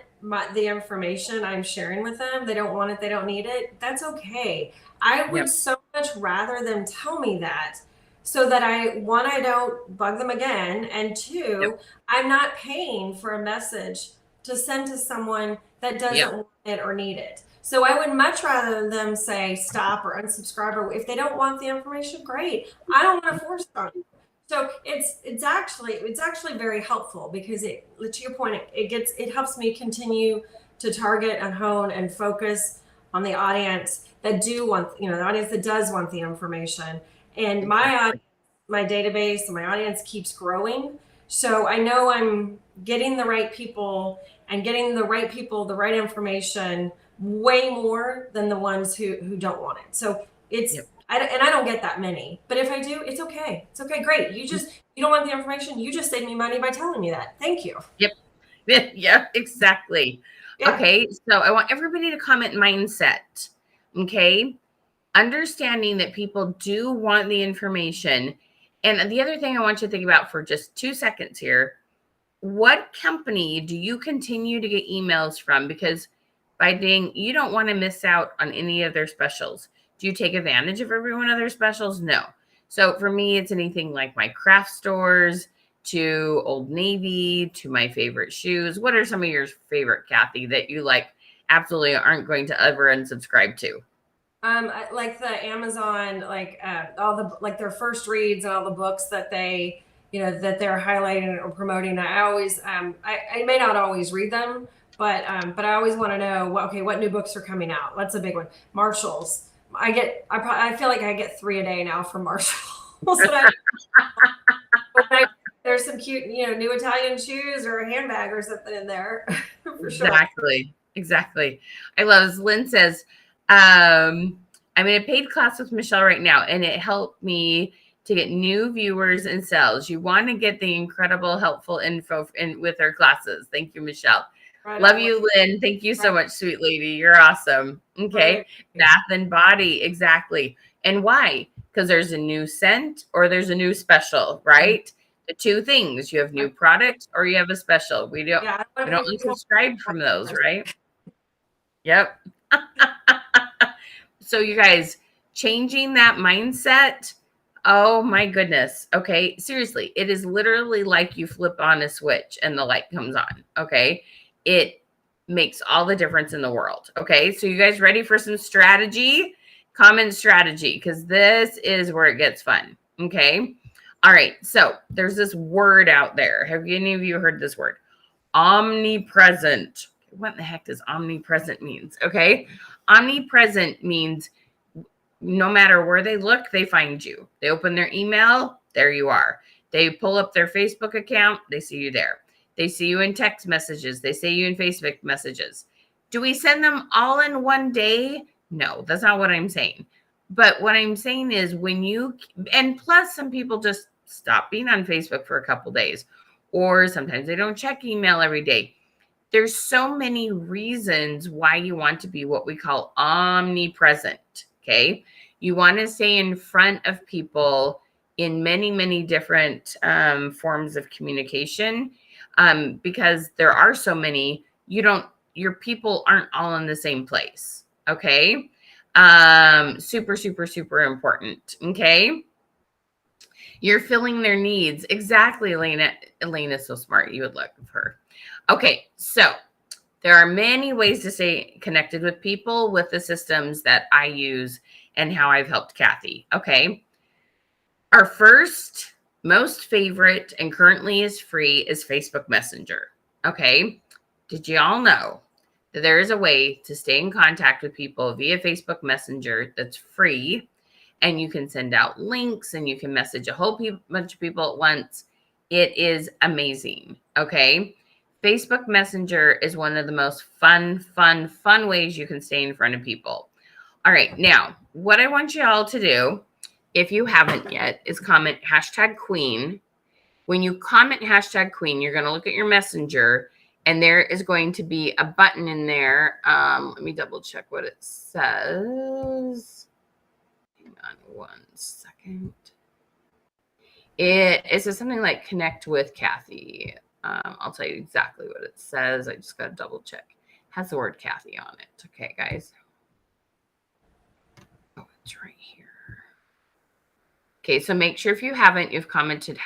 the information I'm sharing with them. They don't want it. They don't need it. That's okay. I would so much rather them tell me that, so that I don't bug them again. And 2, I'm not paying for a message to send to someone that doesn't want it or need it. So I would much rather them say stop or unsubscribe, or if they don't want the information, great. I don't want to force it on you. So it's actually very helpful, because to your point, it helps me continue to target and hone and focus on the audience that do want, the audience that does want the information. And my database and my audience keeps growing. So I know I'm getting the right people and getting the right information way more than the ones who don't want it. So it's, I don't get that many, but if I do, it's okay. It's okay. Great. You don't want the information. You just saved me money by telling me that. Thank you. Yeah, exactly. Yeah. Okay. So I want everybody to comment mindset. Okay. Understanding that people do want the information. And the other thing I want you to think about for just 2 seconds here, what company do you continue to get emails from? Because you don't want to miss out on any of their specials. Do you take advantage of every one of their specials? No. So for me, it's anything like my craft stores, to Old Navy, to my favorite shoes. What are some of your favorite, Kathy, that you absolutely aren't going to ever unsubscribe to? Like the Amazon, all the their first reads and all the books that they, that they're highlighting or promoting. I always, I may not always read them, but I always want to know what new books are coming out. That's a big one. Marshalls. I feel like I get 3 a day now from Marshalls. There's some cute, new Italian shoes or a handbag or something in there. For sure. Exactly. I love as Lynn says, I'm in a paid class with Michelle right now, and it helped me to get new viewers and sales. You want to get the incredible, helpful info with our classes. Thank you, Michelle. Right. Love you, Lynn. Thank you so much, sweet lady. You're awesome. Okay. Right. Bath and Body. Exactly. And why? Because there's a new scent or there's a new special, right? The 2 things. You have new product or you have a special. We don't unsubscribe from those, right? Yep. So you guys, changing that mindset. Oh my goodness. Okay. Seriously. It is literally like you flip on a switch and the light comes on. Okay. It makes all the difference in the world. Okay. So you guys ready for some strategy? Common strategy, because this is where it gets fun. Okay. All right. So there's this word out there. Have any of you heard this word? Omnipresent. What the heck does omnipresent means? Okay. Omnipresent means no matter where they look, they find you. They open their email, there you are. They pull up their Facebook account, they see you there. They see you in text messages. They see you in Facebook messages. Do we send them all in one day? No, that's not what I'm saying. But what I'm saying is and plus some people just stop being on Facebook for a couple days, or sometimes they don't check email every day. There's so many reasons why you want to be what we call omnipresent. Okay. You want to stay in front of people in many, many different forms of communication, because there are so many, your people aren't all in the same place. Okay. Super, super, super important. Okay. You're filling their needs. Exactly, Elena. Elena's so smart. You would love her. Okay. So there are many ways to stay connected with people with the systems that I use and how I've helped Kathy. Okay. Our first, most favorite, and currently is free is Facebook Messenger. Okay. Did you all know that there is a way to stay in contact with people via Facebook Messenger that's free? And you can send out links and you can message a whole bunch of people at once. It is amazing. Okay. Facebook Messenger is one of the most fun ways you can stay in front of people. All right. Now, what I want you all to do, if you haven't yet, is comment #Queen. When you comment #Queen, you're going to look at your messenger and there is going to be a button in there. Let me double check what it says. Hang on one second. It says something like connect with Kathy. I'll tell you exactly what it says. I just got to double check. It has the word Kathy on it. Okay, guys. Oh, it's right here. Okay, so make sure if you haven't, you've commented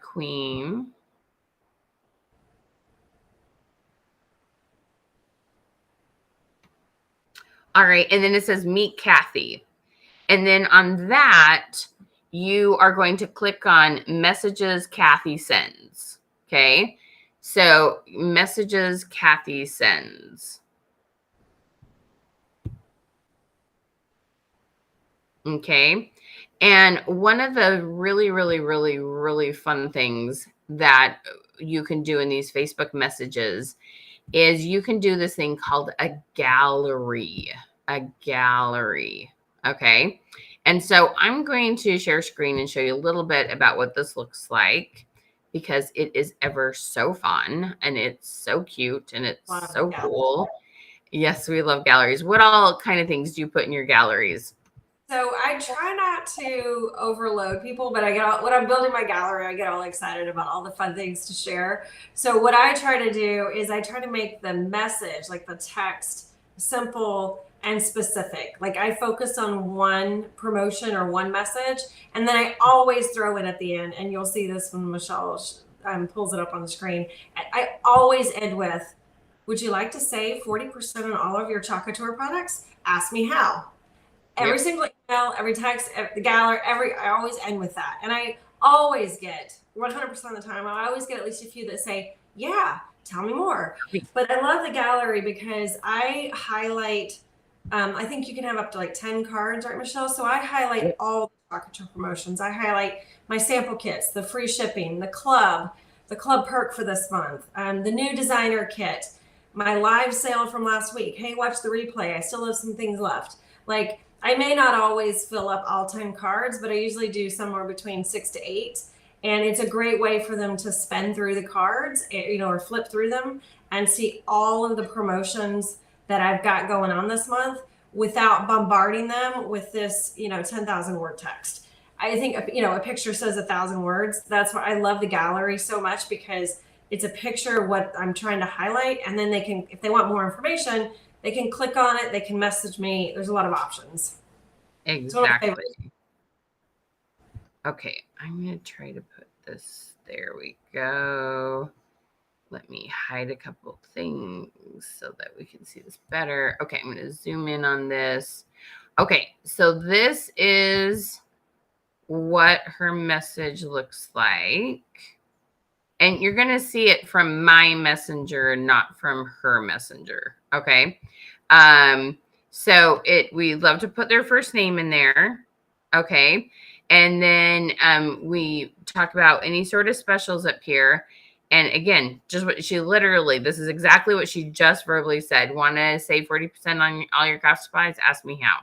#Queen. All right, and then it says meet Kathy. And then on that, you are going to click on messages Kathy sends. Okay. So messages Kathy sends. Okay. And one of the really, really, really, really fun things that you can do in these Facebook messages is you can do this thing called a gallery. A gallery. Okay. And so I'm going to share screen and show you a little bit about what this looks like because it is ever so fun and it's so cute and it's so cool. Yes, we love galleries. What all kind of things do you put in your galleries? So I try not to overload people, but when I'm building my gallery, I get all excited about all the fun things to share. So what I try to do is I try to make the message, like the text, simple and specific. Like I focus on one promotion or one message, and then I always throw it at the end. And you'll see this when Michelle pulls it up on the screen. I always end with, would you like to save 40% on all of your Chocatour products? Ask me how. Every single email, every text, the gallery, I always end with that. And I always get 100% of the time, I always get at least a few that say, yeah, tell me more. But I love the gallery because I highlight, I think you can have up to like 10 cards, right, Michelle? So I highlight all the Chocatour promotions. I highlight my sample kits, the free shipping, the club perk for this month, the new designer kit, my live sale from last week. Hey, watch the replay. I still have some things left. Like, I may not always fill up all 10 cards, but I usually do somewhere between 6 to 8. And it's a great way for them to spend through the cards, or flip through them and see all of the promotions that I've got going on this month without bombarding them with this, 10,000 word text. I think, a picture says 1,000 words. That's why I love the gallery so much, because it's a picture of what I'm trying to highlight. And then they can, if they want more information, they can click on it. They can message me. There's a lot of options. Exactly. Okay, I'm going to try to put this. There we go. Let me hide a couple of things so that we can see this better. Okay, I'm going to zoom in on this. Okay, so this is what her message looks like. And you're going to see it from my messenger, not from her messenger. Okay. So we love to put their first name in there. Okay. And then we talk about any sort of specials up here. And again, just what this is exactly what she just verbally said. Want to save 40% on all your craft supplies? Ask me how.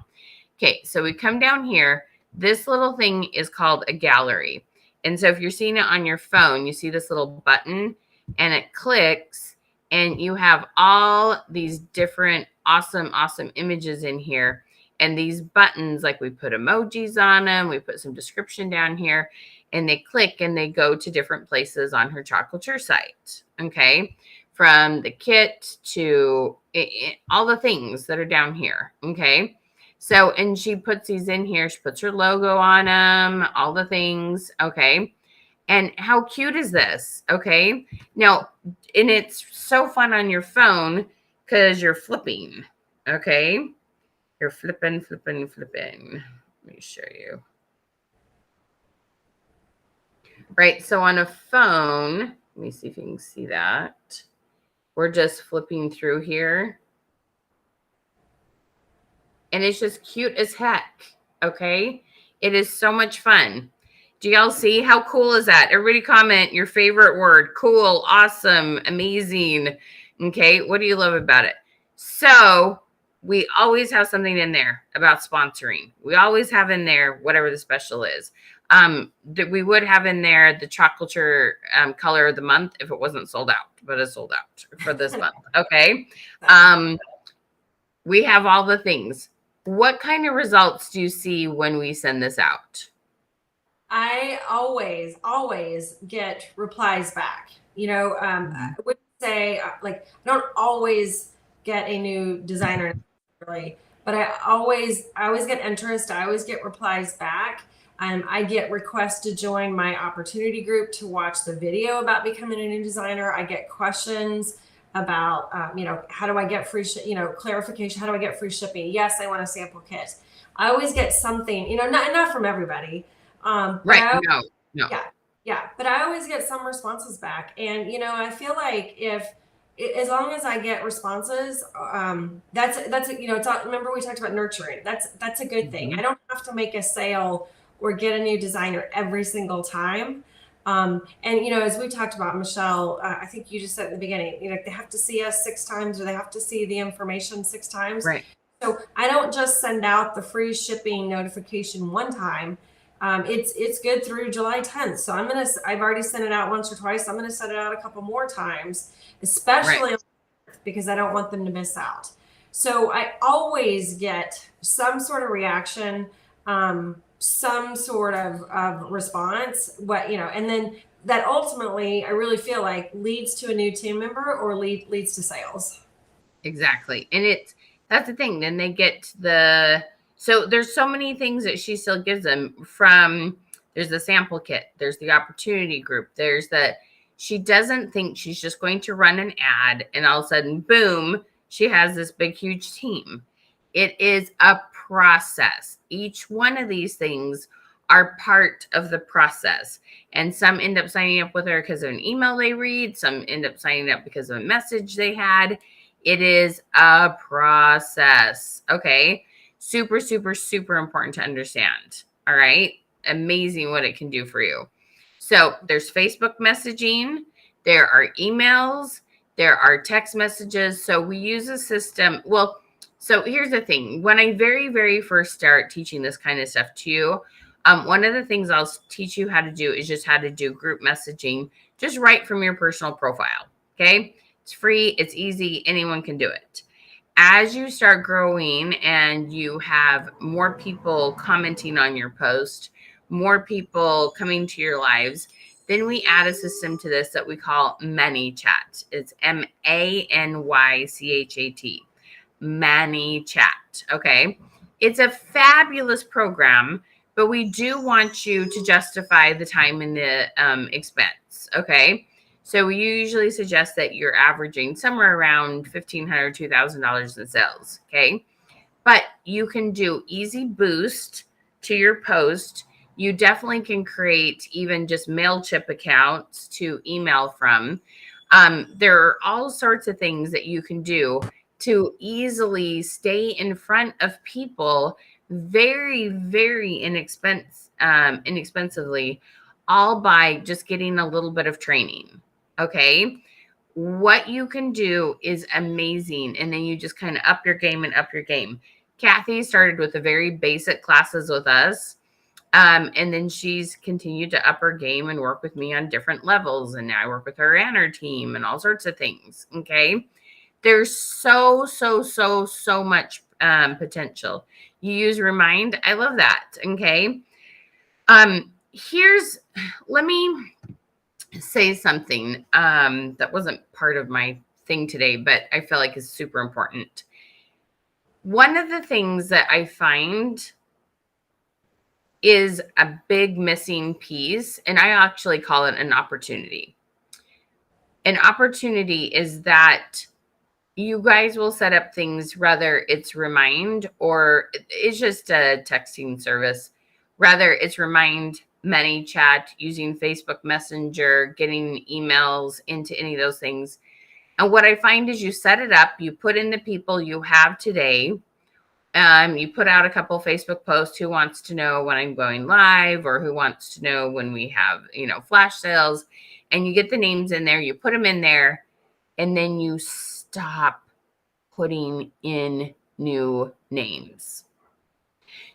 Okay. So we come down here. This little thing is called a gallery. And so if you're seeing it on your phone, you see this little button and it clicks and you have all these different awesome images in here. And these buttons, like we put emojis on them, we put some description down here, and they click and they go to different places on her Chocatour site. Okay. From the kit to all the things that are down here. Okay. So, and she puts these in here. She puts her logo on them, all the things. Okay. And how cute is this? Okay. Now, and it's so fun on your phone because you're flipping. Okay. You're flipping. Let me show you. Right. So on a phone, let me see if you can see that. We're just flipping through here. And it's just cute as heck. Okay. It is so much fun. Do y'all see how cool is that? Everybody comment your favorite word. Cool, awesome, amazing. Okay. What do you love about it? So we always have something in there about sponsoring. We always have in there whatever the special is. That we would have in there the chocolate color of the month if it wasn't sold out, but it's sold out for this month. Okay. We have all the things. What kind of results do you see when we send this out? I always get replies back. I would say like I don't always get a new designer really, but I always get interest. I always get replies back. I get requests to join my opportunity group to watch the video about becoming a new designer. I get questions about, how do I get free, clarification. How do I get free shipping? Yes, I want a sample kit. I always get something, not from everybody. Right. No. Yeah. But I always get some responses back. And, I feel like as long as I get responses, that's, remember we talked about nurturing. That's a good thing. I don't have to make a sale or get a new designer every single time. And, as we talked about, Michelle, I think you just said at the beginning, they have to see us 6 times or they have to see the information 6 times. Right. So I don't just send out the free shipping notification one time. It's good through July 10th. So I've already sent it out once or twice. I'm going to send it out a couple more times, especially because I don't want them to miss out. So I always get some sort of reaction, some sort of response, and then that ultimately I really feel like leads to a new team member or leads to sales. Exactly. And that's the thing. Then they get so there's so many things that she still gives them there's the sample kit, there's the opportunity group, she doesn't think she's just going to run an ad and all of a sudden, boom, she has this big, huge team. It is a process. Each one of these things are part of the process. And some end up signing up with her because of an email they read. Some end up signing up because of a message they had. It is a process. Okay. Super, super, super important to understand. All right. Amazing what it can do for you. So there's Facebook messaging. There are emails. There are text messages. So we use a system. Well, so here's the thing. When I very, very first start teaching this kind of stuff to you, one of the things I'll teach you how to do is just how to do group messaging, just right from your personal profile. Okay. It's free. It's easy. Anyone can do it. As you start growing and you have more people commenting on your post, more people coming to your lives, then we add a system to this that we call ManyChat. It's MANYCHAT. ManyChat. Okay. It's a fabulous program, but we do want you to justify the time and the expense. Okay. So we usually suggest that you're averaging somewhere around $1,500, $2,000 in sales. Okay. But you can do easy boost to your post. You definitely can create even just MailChimp accounts to email from. There are all sorts of things that you can do to easily stay in front of people very, very inexpensively, all by just getting a little bit of training. Okay. What you can do is amazing. And then you just kind of up your game and up your game. Kathy started with the very basic classes with us. And then she's continued to up her game and work with me on different levels. And now I work with her and her team and all sorts of things. Okay. There's so much potential. You use Remind. I love that. Okay. Let me say something that wasn't part of my thing today, but I feel like is super important. One of the things that I find is a big missing piece, and I actually call it an opportunity. An opportunity is that you guys will set up things, whether it's Remind or it's just a texting service, whether it's Remind, ManyChat, using Facebook Messenger, getting emails into any of those things. And what I find is you set it up, you put in the people you have today. You put out a couple Facebook posts, who wants to know when I'm going live, or who wants to know when we have, flash sales, and you get the names in there, you put them in there, and then you stop putting in new names.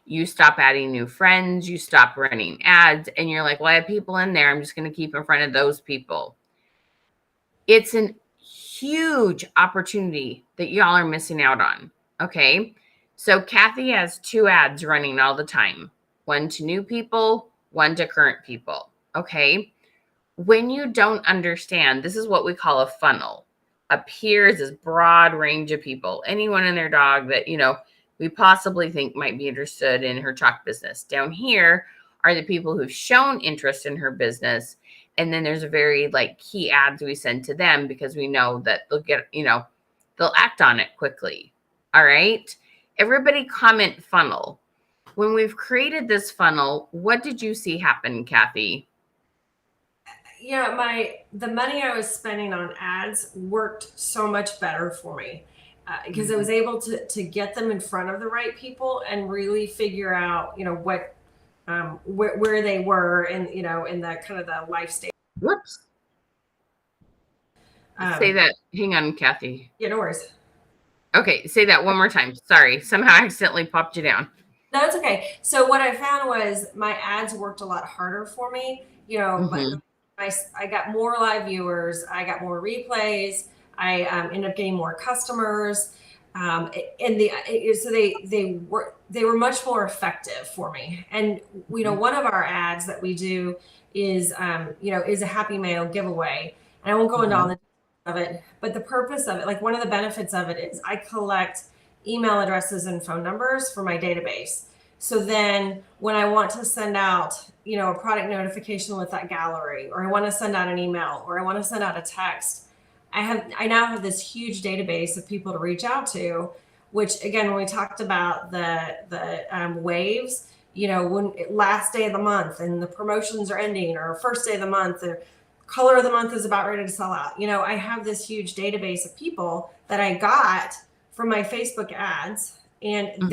You stop adding new friends, you stop running ads, and you're like, well, I have people in there, I'm just going to keep in front of those people. It's a huge opportunity that y'all are missing out on. Okay. So Kathy has 2 ads running all the time, one to new people, one to current people. Okay. When you don't understand, this is what we call a funnel. Up here is this broad range of people, anyone and their dog that, we possibly think might be interested in her chalk business. Down here are the people who've shown interest in her business. And then there's a very key ads we send to them because we know that they'll get, they'll act on it quickly. All right. Everybody comment funnel. When we've created this funnel, what did you see happen, Kathy? The money I was spending on ads worked so much better for me because I was able to get them in front of the right people and really figure out, what where they were in the kind of the life stage. Whoops. Say that. Hang on, Kathy. Yeah, no worries. Okay, say that one more time. Sorry, somehow I accidentally popped you down. No, it's okay. So what I found was my ads worked a lot harder for me. But I got more live viewers. I got more replays. I ended up getting more customers, so they were much more effective for me. And one of our ads that we do is is a Happy Mail giveaway. And I won't go into all the details of it, but the purpose of it, one of the benefits of it, is I collect email addresses and phone numbers for my database. So then when I want to send out, a product notification with that gallery, or I want to send out an email, or I want to send out a text, I now have this huge database of people to reach out to, which again, when we talked about the waves, when last day of the month and the promotions are ending, or first day of the month, the color of the month is about ready to sell out. I have this huge database of people that I got from my Facebook ads, and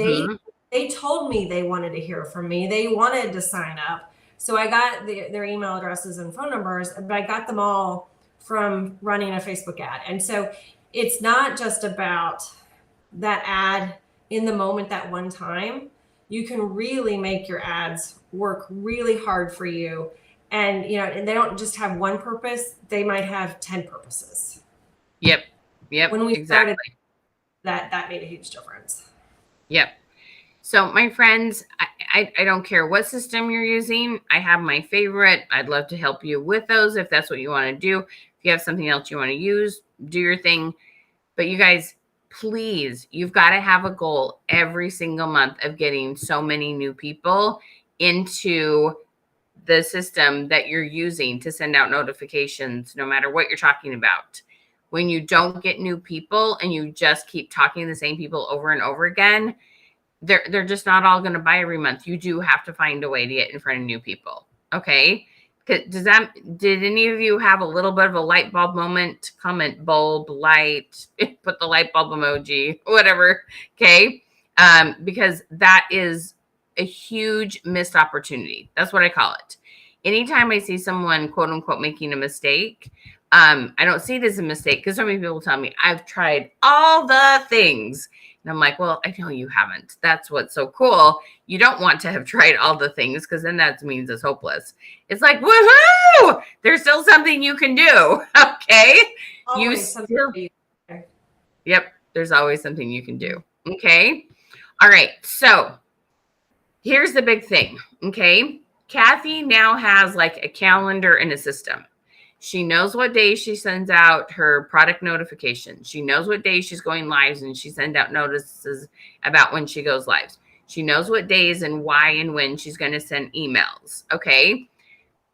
they told me they wanted to hear from me. They wanted to sign up. So I got their email addresses and phone numbers, but I got them all from running a Facebook ad. And so it's not just about that ad in the moment, that one time. You can really make your ads work really hard for you. And, and they don't just have one purpose. They might have 10 purposes. Yep. When we started, that made a huge difference. Yep. So my friends, I don't care what system you're using. I have my favorite. I'd love to help you with those if that's what you want to do. If you have something else you want to use, do your thing. But you guys, please, you've got to have a goal every single month of getting so many new people into the system that you're using to send out notifications, no matter what you're talking about. When you don't get new people and you just keep talking to the same people over and over again, they're just not all going to buy every month. You do have to find a way to get in front of new people. Okay. Did any of you have a little bit of a light bulb moment? Comment bulb, light, put the light bulb emoji, whatever. Okay. Because that is a huge missed opportunity. That's what I call it. Anytime I see someone quote unquote making a mistake, I don't see it as a mistake because so many people tell me I've tried all the things. And I'm like, well, I know you haven't. That's what's so cool. You don't want to have tried all the things because then that means it's hopeless. It's like, woohoo! There's still something you can do. Okay. Yep. There's always something you can do. Okay. All right. So here's the big thing. Okay. Kathy now has a calendar and a system. She knows what day she sends out her product notifications. She knows what day she's going live, and she sends out notices about when she goes live. She knows what days and why and when she's going to send emails. Okay.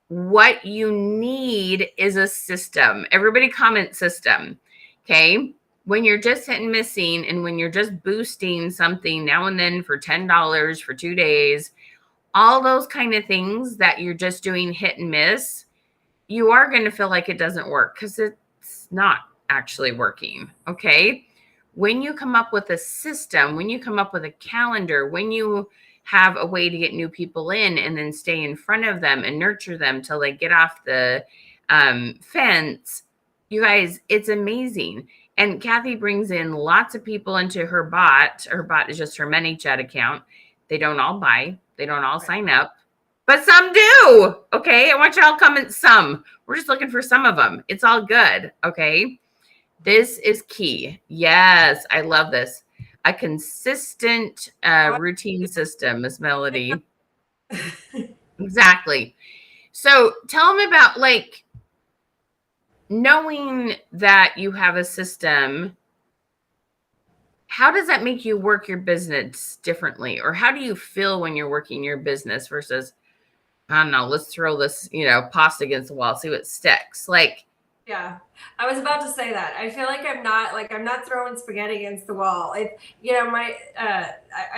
What you need is a system. Everybody comment system. Okay. When you're just hitting missing and when you're just boosting something now and then for $10 for 2 days, all those kind of things that you're just doing hit and miss, you are going to feel like it doesn't work because it's not actually working. Okay. When you come up with a system, when you come up with a calendar, when you have a way to get new people in and then stay in front of them and nurture them till they get off the fence, you guys, it's amazing. And Kathy brings in lots of people into her bot. Her bot is just her ManyChat account. They don't all buy. They don't all sign up. But some do. Okay. I want y'all comment some. We're just looking for some of them. It's all good. Okay. This is key. Yes. I love this. A consistent routine system, Miss Melody. Exactly. So tell them about like knowing that you have a system. How does that make you work your business differently? Or how do you feel when you're working your business versus, I don't know, let's throw this, pasta against the wall, see what sticks. Like, yeah, I was about to say that. I feel like I'm not throwing spaghetti against the wall. I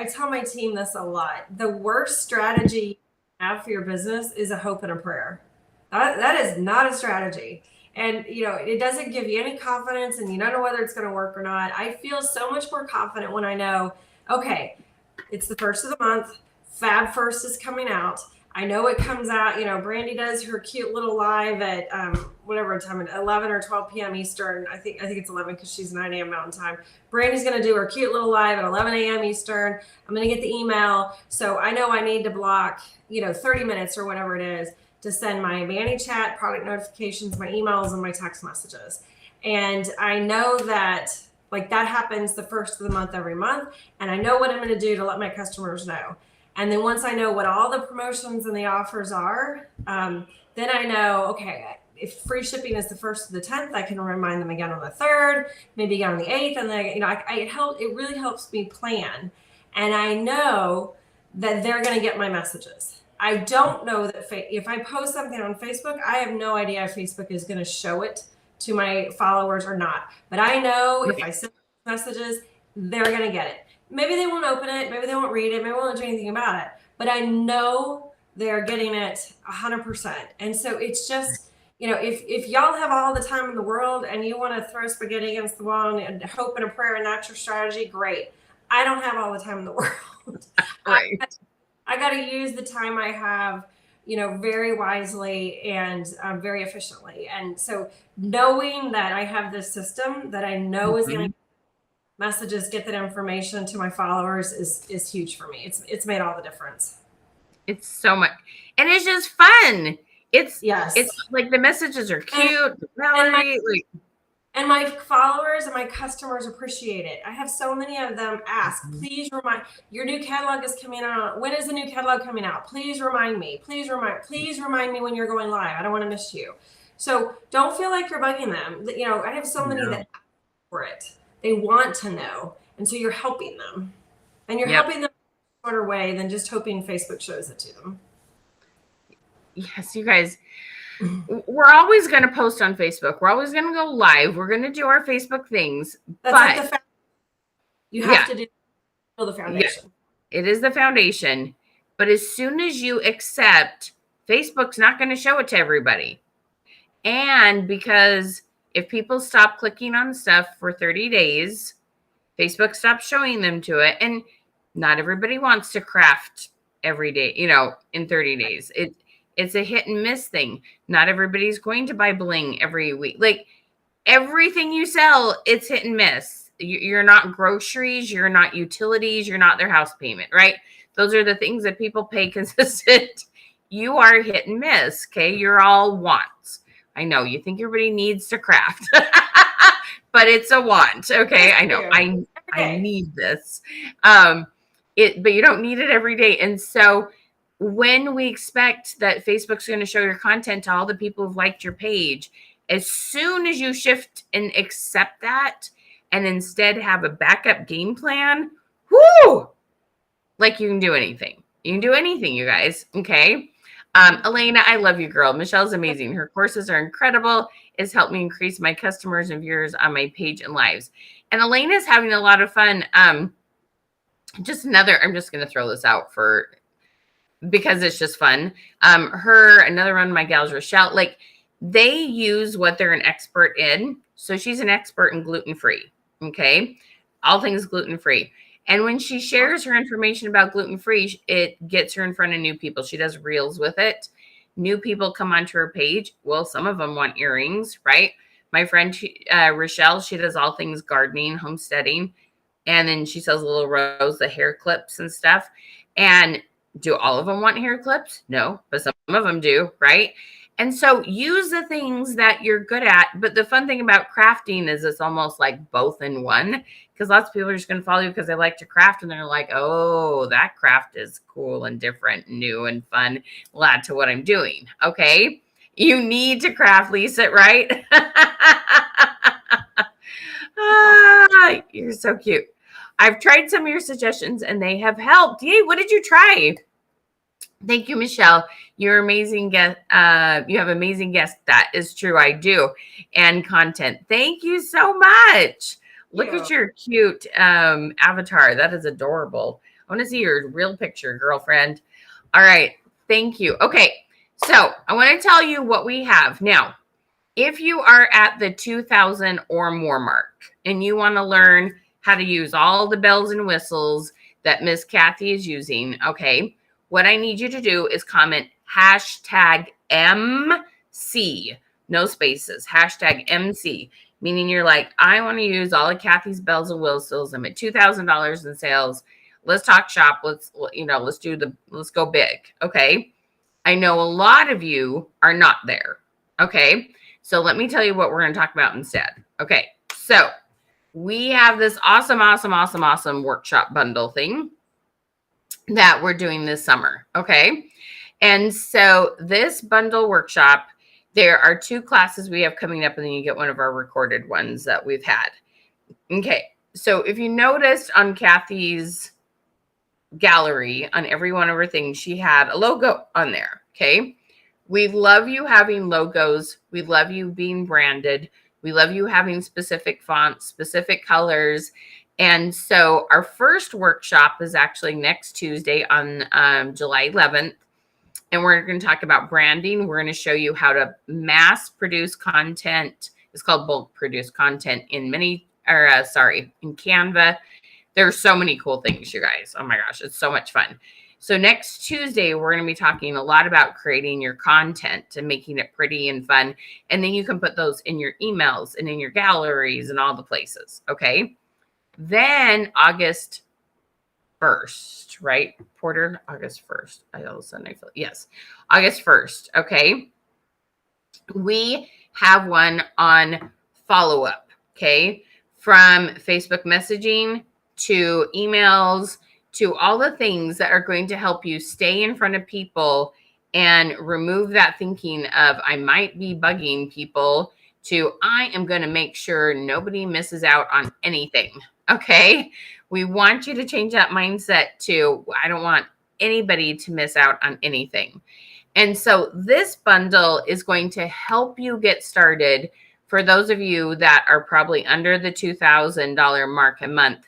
tell my team this a lot. The worst strategy you have for your business is a hope and a prayer. That is not a strategy. And, it doesn't give you any confidence and you don't know whether it's going to work or not. I feel so much more confident when I know, okay, it's the first of the month. Fab First is coming out. I know it comes out, Brandy does her cute little live at whatever time, at 11 or 12 p.m. Eastern. I think it's 11 because she's 9 a.m. Mountain Time. Brandy's going to do her cute little live at 11 a.m. Eastern. I'm going to get the email. So I know I need to block, 30 minutes or whatever it is to send my ManyChat, product notifications, my emails, and my text messages. And I know that that happens the first of the month every month. And I know what I'm going to do to let my customers know. And then once I know what all the promotions and the offers are, then I know, okay, if free shipping is the 1st to the 10th, I can remind them again on the 3rd, maybe again on the 8th. And then, it really helps me plan. And I know that they're going to get my messages. I don't know that if I post something on Facebook, I have no idea if Facebook is going to show it to my followers or not. But I know if I send messages, they're going to get it. Maybe they won't open it. Maybe they won't read it. Maybe they won't do anything about it. But I know they're getting it 100%. And so it's just, if y'all have all the time in the world and you want to throw spaghetti against the wall and hope and a prayer and that's your strategy, great. I don't have all the time in the world. Right. I got to use the time I have, very wisely and very efficiently. And so knowing that I have this system that I know is going to messages, get that information to my followers is huge for me. It's made all the difference. It's so much, and it's just fun. It's like the messages are cute. And my followers and my customers appreciate it. I have so many of them ask, please remind, your new catalog is coming out. When is the new catalog coming out? Please remind me. Please remind me when you're going live. I don't want to miss you. So don't feel like you're bugging them. I have so many that ask for it. They want to know. And so you're helping them. And you're helping them in a shorter way than just hoping Facebook shows it to them. Yes, you guys. We're always going to post on Facebook. We're always going to go live. We're going to do our Facebook things. That's but you have to do the foundation. Yeah, it is the foundation. But as soon as you accept, Facebook's not going to show it to everybody. And because if people stop clicking on stuff for 30 days, Facebook stops showing them to it. And not everybody wants to craft every day, in 30 days. It's a hit and miss thing. Not everybody's going to buy bling every week. Like everything you sell, it's hit and miss. You're not groceries. You're not utilities. You're not their house payment, right? Those are the things that people pay consistent. You are hit and miss. Okay. You're all wants. I know you think everybody needs to craft, but it's a want. Okay. I know I need this. But you don't need it every day. And so when we expect that Facebook's going to show your content to all the people who've liked your page, as soon as you shift and accept that and instead have a backup game plan, whoo, like you can do anything. You can do anything, you guys. Okay. Elena, I love you, girl. Michelle's amazing. Her courses are incredible. It's helped me increase my customers and viewers on my page and lives. And Elena's having a lot of fun. I'm just going to throw this out because it's just fun. Another one of my gals, Rochelle, like they use what they're an expert in. So she's an expert in gluten-free. Okay. All things gluten-free. And when she shares her information about gluten-free, it gets her in front of new people. She does reels with it. New people come onto her page. Well, some of them want earrings, right? My friend, Rochelle, she does all things gardening, homesteading. And then she sells Little Rose, the hair clips and stuff. And do all of them want hair clips? No, but some of them do, right? And so use the things that you're good at. But the fun thing about crafting is it's almost like both in one, because lots of people are just going to follow you because they like to craft and they're like, oh, that craft is cool and different, new and fun. We'll add to what I'm doing. Okay. You need to craft, Lisa, right? You're so cute. I've tried some of your suggestions and they have helped. Yay, what did you try? Thank you, Michelle. You're amazing guest. You have amazing guests. That is true. I do. And content. Thank you so much. Look at your cute avatar. That is adorable. I want to see your real picture, girlfriend. All right. Thank you. Okay. So I want to tell you what we have now. If you are at the 2,000 or more mark and you want to learn how to use all the bells and whistles that Miss Kathy is using, okay, what I need you to do is comment hashtag MC, no spaces, hashtag MC, meaning you're like, I want to use all of Kathy's bells and whistles. I'm at $2,000 in sales. Let's talk shop. Let's go big. Okay. I know a lot of you are not there. Okay. So let me tell you what we're going to talk about instead. Okay. So we have this awesome workshop bundle thing that we're doing this summer. Okay. And so this bundle workshop, there are 2 classes we have coming up, and then you get one of our recorded ones that we've had. Okay. So if you noticed on Kathy's gallery, on every one of her things, she had a logo on there. Okay. We love you having logos. We love you being branded. We love you having specific fonts, specific colors. And so our first workshop is actually next Tuesday on July 11th. And we're going to talk about branding. We're going to show you how to mass produce content. It's called bulk produce content in Canva. There's so many cool things, you guys. Oh my gosh, it's so much fun. So next Tuesday, we're going to be talking a lot about creating your content and making it pretty and fun. And then you can put those in your emails and in your galleries and all the places. Okay. Then August 1st, right? Porter, August 1st. Yes, August 1st. Okay. We have one on follow-up. Okay. From Facebook messaging to emails, to all the things that are going to help you stay in front of people and remove that thinking of, I might be bugging people, to I am going to make sure nobody misses out on anything. Okay. We want you to change that mindset to, I don't want anybody to miss out on anything. And so this bundle is going to help you get started for those of you that are probably under the $2,000 mark a month.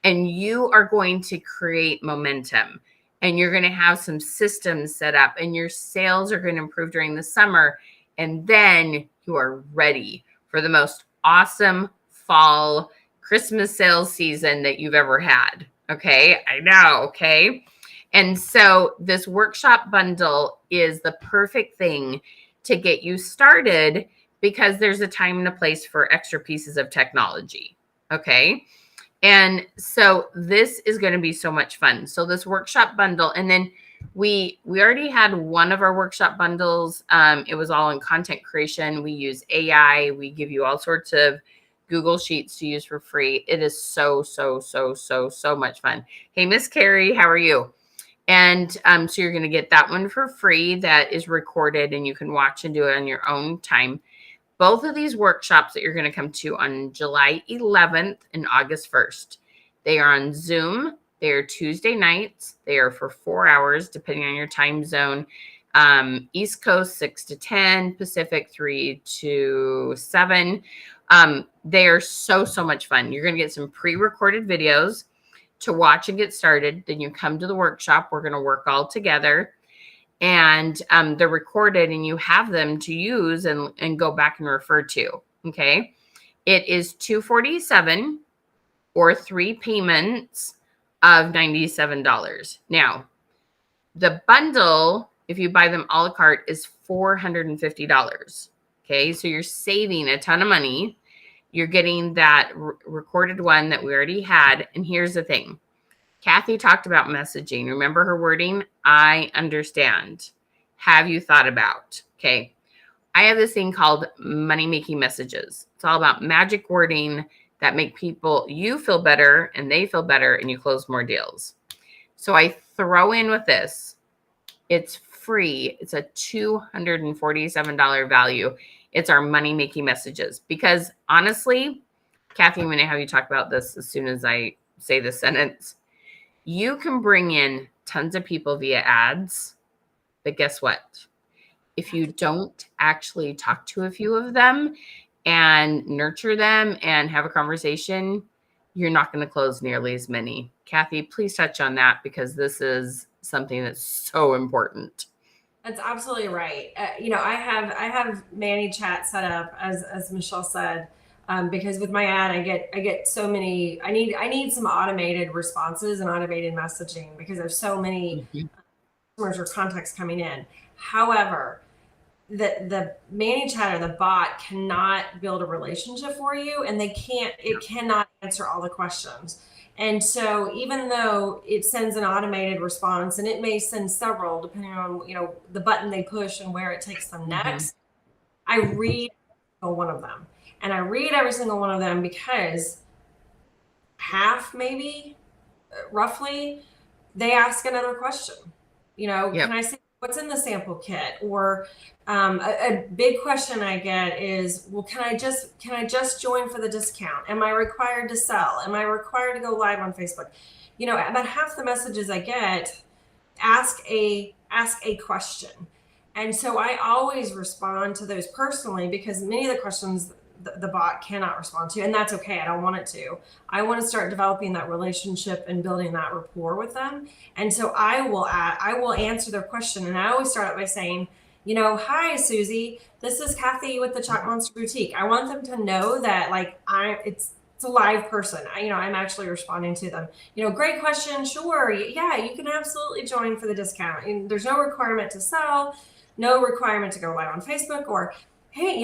And you are going to create momentum, and you're going to have some systems set up, and your sales are going to improve during the summer. And then you are ready for the most awesome fall Christmas sales season that you've ever had. Okay. I know. Okay. And so this workshop bundle is the perfect thing to get you started, because there's a time and a place for extra pieces of technology. Okay. And so this is going to be so much fun. So this workshop bundle, and then we already had one of our workshop bundles. It was all in content creation. We use AI. We give you all sorts of Google Sheets to use for free. It is so much fun. Hey, Miss Carrie, how are you? And so you're going to get that one for free that is recorded and you can watch and do it on your own time. Both of these workshops that you're going to come to on July 11th and August 1st, they are on Zoom. They are Tuesday nights. They are for 4 hours, depending on your time zone. East Coast, 6 to 10, Pacific, 3 to 7. They are so much fun. You're going to get some pre-recorded videos to watch and get started. Then you come to the workshop. We're going to work all together. And they're recorded and you have them to use and go back and refer to. Okay. It is $247 or 3 payments of $97. Now, the bundle, if you buy them a la carte, is $450. Okay. So you're saving a ton of money. You're getting that recorded one that we already had. And here's the thing. Kathy talked about messaging. Remember her wording? I understand. Have you thought about? Okay. I have this thing called money making messages. It's all about magic wording that make you feel better and they feel better and you close more deals. So I throw in with this. It's free. It's a $247 value. It's our money making messages because honestly, Kathy, I'm going to have you talk about this as soon as I say this sentence. You can bring in tons of people via ads, but guess what? If you don't actually talk to a few of them and nurture them and have a conversation, you're not going to close nearly as many. Kathy, please touch on that because this is something that's so important. That's absolutely right. I have ManyChat set up as Michelle said. Because with my ad, I get so many. I need some automated responses and automated messaging because there's so many customers or contacts coming in. However, the ManyChat or the bot cannot build a relationship for you, and it cannot answer all the questions. And so even though it sends an automated response, and it may send several depending on the button they push and where it takes them next, I read one of them. And I read every single one of them because half, maybe, roughly, they ask another question. Can I say what's in the sample kit? Or a big question I get is, well, can I just join for the discount? Am I required to sell? Am I required to go live on Facebook? About half the messages I get ask a question. And so I always respond to those personally because many of the questions the bot cannot respond to, and that's okay. I don't want it to. I want to start developing that relationship and building that rapport with them. And so I will answer their question. And I always start out by saying, hi, Susie, this is Kathy with the Chalk Monster Boutique. I want them to know that it's a live person. I'm actually responding to them. Great question. Sure. Yeah, you can absolutely join for the discount. And there's no requirement to sell, no requirement to go live on Facebook, or hey,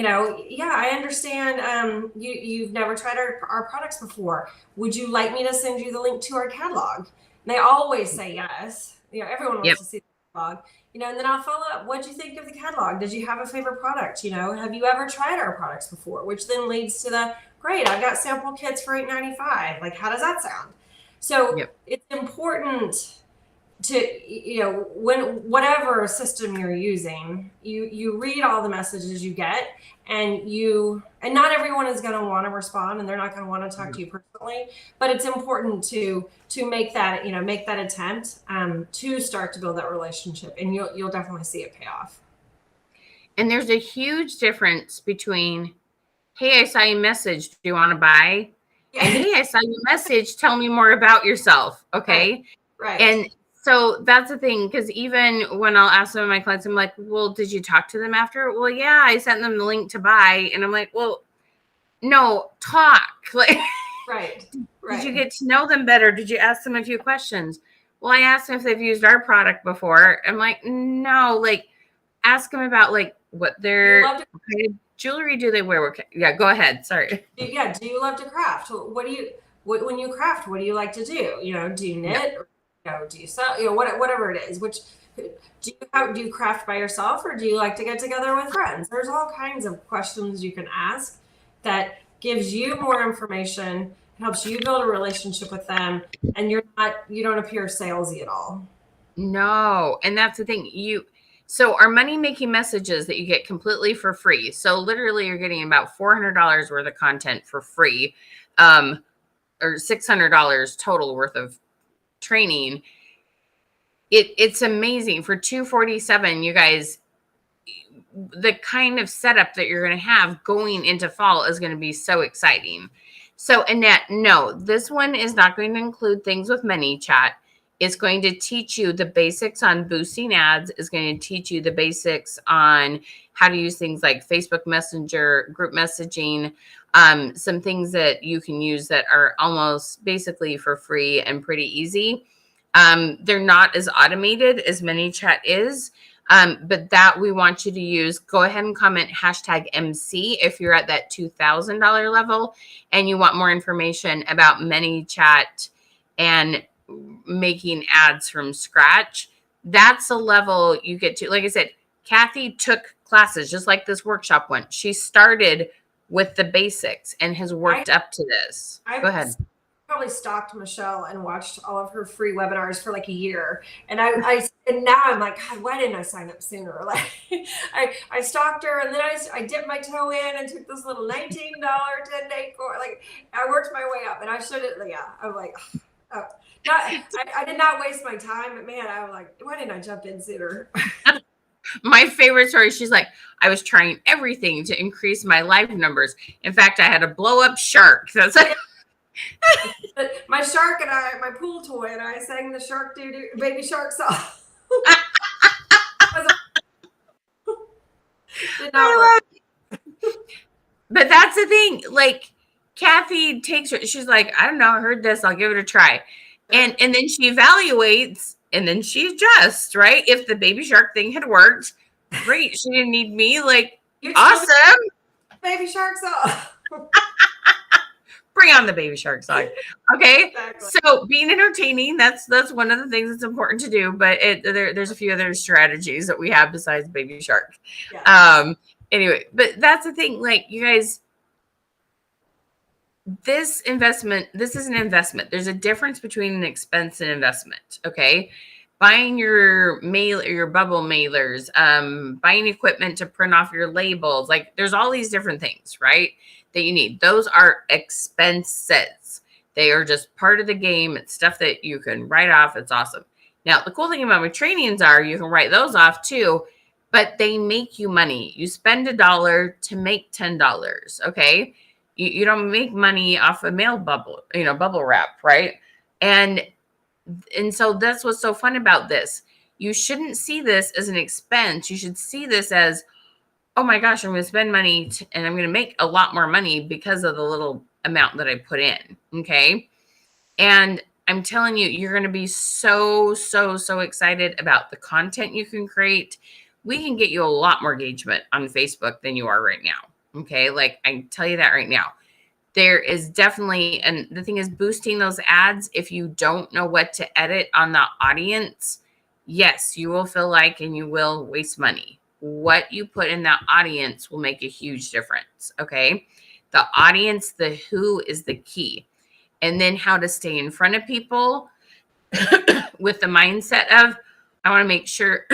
yeah, I understand you've never tried our products before. Would you like me to send you the link to our catalog? And they always say yes. Everyone wants to see the catalog. And then I'll follow up. What'd you think of the catalog? Did you have a favorite product? Have you ever tried our products before? Which then leads to great, I've got sample kits for $8.95. Like, how does that sound? So it's important to whatever system you're using, you read all the messages you get, and not everyone is going to want to respond, and they're not going to want to talk to you personally, but it's important to make that attempt to start to build that relationship, and you'll definitely see it pay off. And there's a huge difference between, hey, I saw your message, do you want to buy? And hey, I saw your message, tell me more about yourself. Okay. Right. And so that's the thing, because even when I'll ask some of my clients, I'm like, well, did you talk to them after? Well, yeah, I sent them the link to buy. And I'm like, well, no, talk. Like, right. Did you get to know them better? Did you ask them a few questions? Well, I asked them if they've used our product before. I'm like, no, ask them about what their jewelry do they wear? Yeah, go ahead. Sorry. Yeah. Do you love to craft? When you craft, what do you like to do? Do you knit? Or, do you sell? Whatever it is. Which do you craft by yourself, or do you like to get together with friends? There's all kinds of questions you can ask that gives you more information, helps you build a relationship with them, and you don't appear salesy at all. No, and that's the thing. So our money making messages that you get completely for free. So literally you're getting about $400 worth of content for free. Or $600 total worth of training. It's amazing. For $247, you guys, the kind of setup that you're going to have going into fall is going to be so exciting. So Annette, no, this one is not going to include things with ManyChat. It's going to teach you the basics on boosting ads. It's going to teach you the basics on how to use things like Facebook Messenger, group messaging, some things that you can use that are almost basically for free and pretty easy. They're not as automated as ManyChat is. But that we want you to use. Go ahead and comment hashtag MC if you're at that $2,000 level and you want more information about ManyChat and making ads from scratch. That's a level you get to. Like I said, Kathy took classes just like this workshop one. She started with the basics and has worked up to this. Go ahead. Probably stalked Michelle and watched all of her free webinars for like a year. And and now I'm like, God, why didn't I sign up sooner? Like I stalked her, and then I dipped my toe in and took this little $19 10-day course. Like I worked my way up, and I should have. Yeah, I'm like, oh, I did not waste my time, but man, I was like, why didn't I jump in sooner? My favorite story, she's like, I was trying everything to increase my live numbers. In fact, I had a blow up shark. That's like, my shark and my pool toy, and I sang the shark doo baby shark song. Did not work. But that's the thing. Like Kathy takes her, she's like, I don't know, I heard this, I'll give it a try. And then she evaluates and then she adjusts, right? If the baby shark thing had worked, great. She didn't need me. Like, awesome. Baby shark song. Bring on the baby shark song. Okay. Exactly. So being entertaining, that's one of the things that's important to do, but there's a few other strategies that we have besides baby shark. Yeah. Anyway, but that's the thing. Like, you guys, this is an investment. There's a difference between an expense and investment. Okay. Buying your bubble mailers, buying equipment to print off your labels. Like, there's all these different things, right, that you need. Those are expenses. They are just part of the game. It's stuff that you can write off. It's awesome. Now, the cool thing about my trainings are you can write those off too, but they make you money. You spend $1 to make $10. Okay. You don't make money off a mail bubble, bubble wrap, right? And so that's what's so fun about this. You shouldn't see this as an expense. You should see this as, oh my gosh, I'm going to spend money and I'm going to make a lot more money because of the little amount that I put in. Okay. And I'm telling you, you're going to be so, so, so excited about the content you can create. We can get you a lot more engagement on Facebook than you are right now. Okay. Like, I can tell you that right now. There is definitely, and the thing is, boosting those ads, if you don't know what to edit on the audience, yes, you will feel like, and you will waste money. What you put in that audience will make a huge difference. Okay. The audience, the who is the key. And then how to stay in front of people with the mindset of, I want to make sure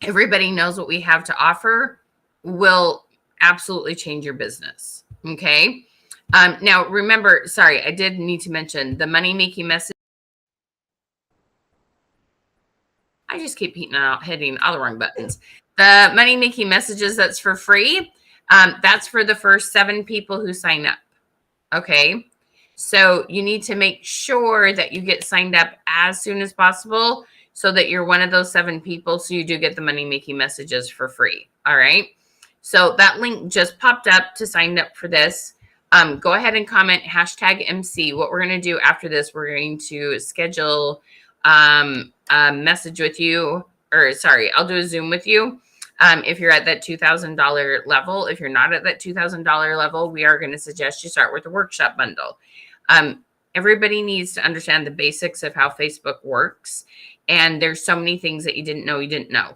everybody knows what we have to offer, will absolutely change your business. Okay. Now remember, sorry, I did need to mention the money making message. I just keep hitting all the wrong buttons. The money making messages, that's for free. That's for the first 7 people who sign up. Okay. So you need to make sure that you get signed up as soon as possible so that you're one of those 7 people. So you do get the money making messages for free. All right. So that link just popped up to sign up for this. Go ahead and comment hashtag MC. What we're going to do after this, we're going to schedule a message with you, or sorry, I'll do a Zoom with you. If you're at that $2,000 level. If you're not at that $2,000 level, we are going to suggest you start with the workshop bundle. Everybody needs to understand the basics of how Facebook works. And there's so many things that you didn't know.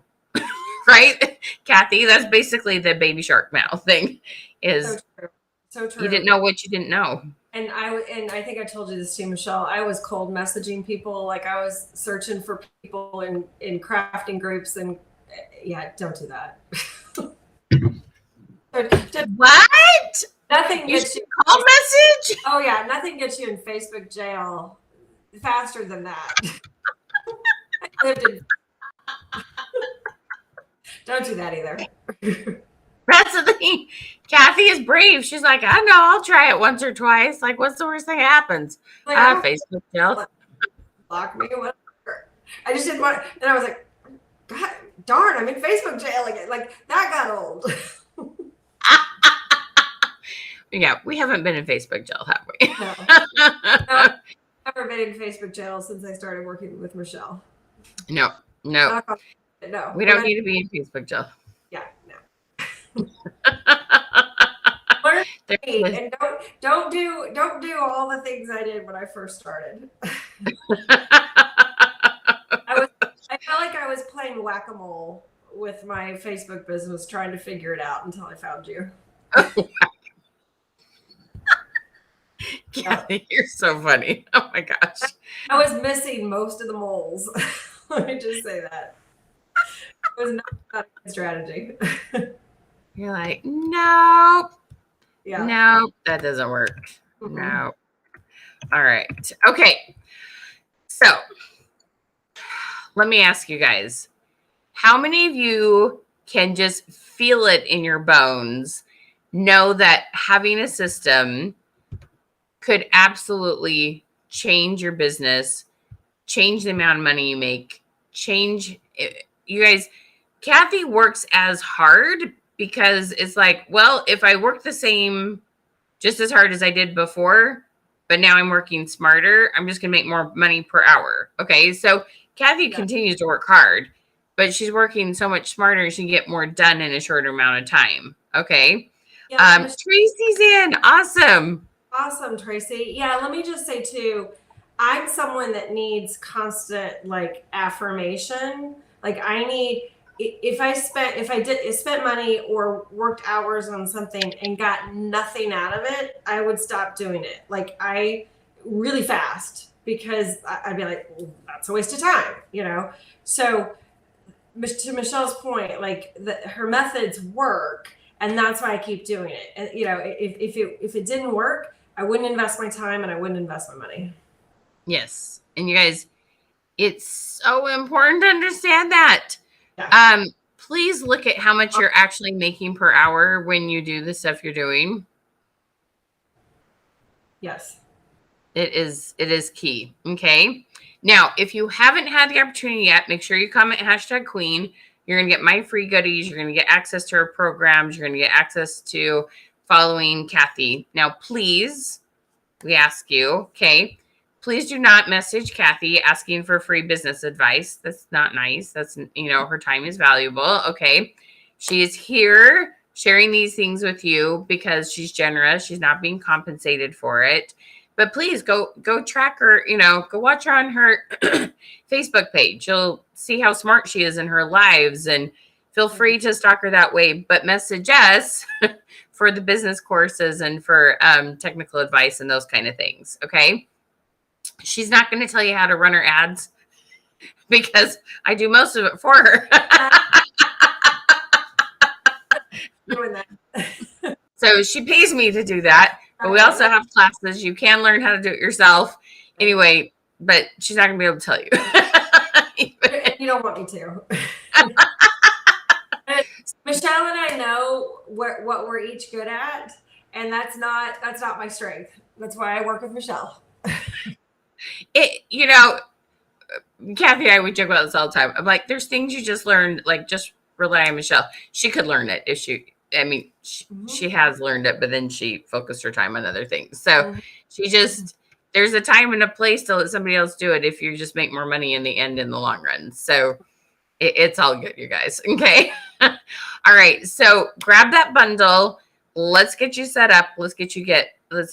Right, Kathy? That's basically the baby shark mouth thing. Is so true. You didn't know what you didn't know. And I think I told you this too, Michelle. I was cold messaging people, like I was searching for people in crafting groups, and yeah, don't do that. What? Nothing You gets you. call message? Oh yeah, nothing gets you in Facebook jail faster than that. I lived in. Don't do that either. That's the thing. Kathy is brave. She's like, I know, I'll try it once or twice. Like, what's the worst thing that happens? Like, I don't Facebook jail. block me, whatever. I just didn't want. Then I was like, God darn, I'm in Facebook jail again. Like that got old. Yeah, we haven't been in Facebook jail, have we? No. No, I've never been in Facebook jail since I started working with Michelle. No. No. We don't need to be in Facebook jail. Yeah, no. Learn and don't do all the things I did when I first started. I felt like I was playing whack-a-mole with my Facebook business, trying to figure it out until I found you. Kathy, you're so funny. Oh my gosh. I was missing most of the moles. Let me just say that. It was not a good strategy. You're like, no. Yeah. No, that doesn't work. Mm-hmm. No. All right. Okay. So let me ask you guys, how many of you can just feel it in your bones, know that having a system could absolutely change your business, change the amount of money you make, change you guys? Kathy works as hard because it's like, well, if I work the same, just as hard as I did before, but now I'm working smarter, I'm just going to make more money per hour. Okay. So Kathy continues to work hard, but she's working so much smarter. She can get more done in a shorter amount of time. Okay. Yeah, Tracy's in. Awesome. Awesome, Tracy. Yeah. Let me just say too, I'm someone that needs constant like affirmation. Like I need, if I spent money or worked hours on something and got nothing out of it, I would stop doing it. Like I really fast, because I'd be like, well, that's a waste of time, you know? So to Michelle's point, like her methods work, and that's why I keep doing it. And you know, if it didn't work, I wouldn't invest my time and I wouldn't invest my money. Yes. And you guys, it's so important to understand that. Yeah. Please look at how much you're actually making per hour when you do the stuff you're doing. Yes. It is key. Okay. Now, if you haven't had the opportunity yet, make sure you comment #Queen. You're going to get my free goodies. You're going to get access to her programs. You're going to get access to following Kathy. Now, please, we ask you, okay, please do not message Kathy asking for free business advice. That's not nice. That's, you know, her time is valuable. Okay. She is here sharing these things with you because she's generous. She's not being compensated for it. But please go track her, you know, go watch her on her Facebook page. You'll see how smart she is in her lives, and feel free to stalk her that way. But message us for the business courses and for technical advice and those kind of things. Okay. She's not going to tell you how to run her ads because I do most of it for her. Doing that. So she pays me to do that. But we also have classes. You can learn how to do it yourself. Anyway, but she's not going to be able to tell you. You don't want me to. Michelle and I know what we're each good at, and that's not my strength. That's why I work with Michelle. You know, Kathy and I, we joke about this all the time. I'm like, there's things you just learned, like just rely on Michelle. She could learn it if she has learned it, but then she focused her time on other things. So she just, there's a time and a place to let somebody else do it if you just make more money in the end, in the long run. So it's all good, you guys. Okay. All right. So grab that bundle. Let's get you set up. Let's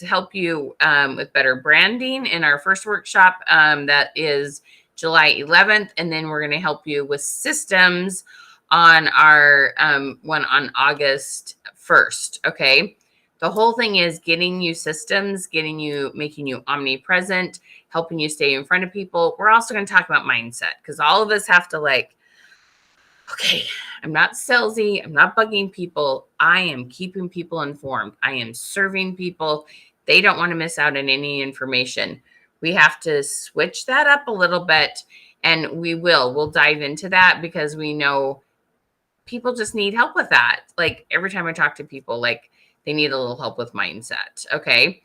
help you with better branding in our first workshop. That is July 11th. And then we're going to help you with systems on our one on August 1st. Okay. The whole thing is getting you systems, making you omnipresent, helping you stay in front of people. We're also going to talk about mindset because all of us have to okay, I'm not salesy. I'm not bugging people. I am keeping people informed. I am serving people. They don't want to miss out on any information. We have to switch that up a little bit, and we'll dive into that because we know people just need help with that. Like every time I talk to people, they need a little help with mindset. Okay.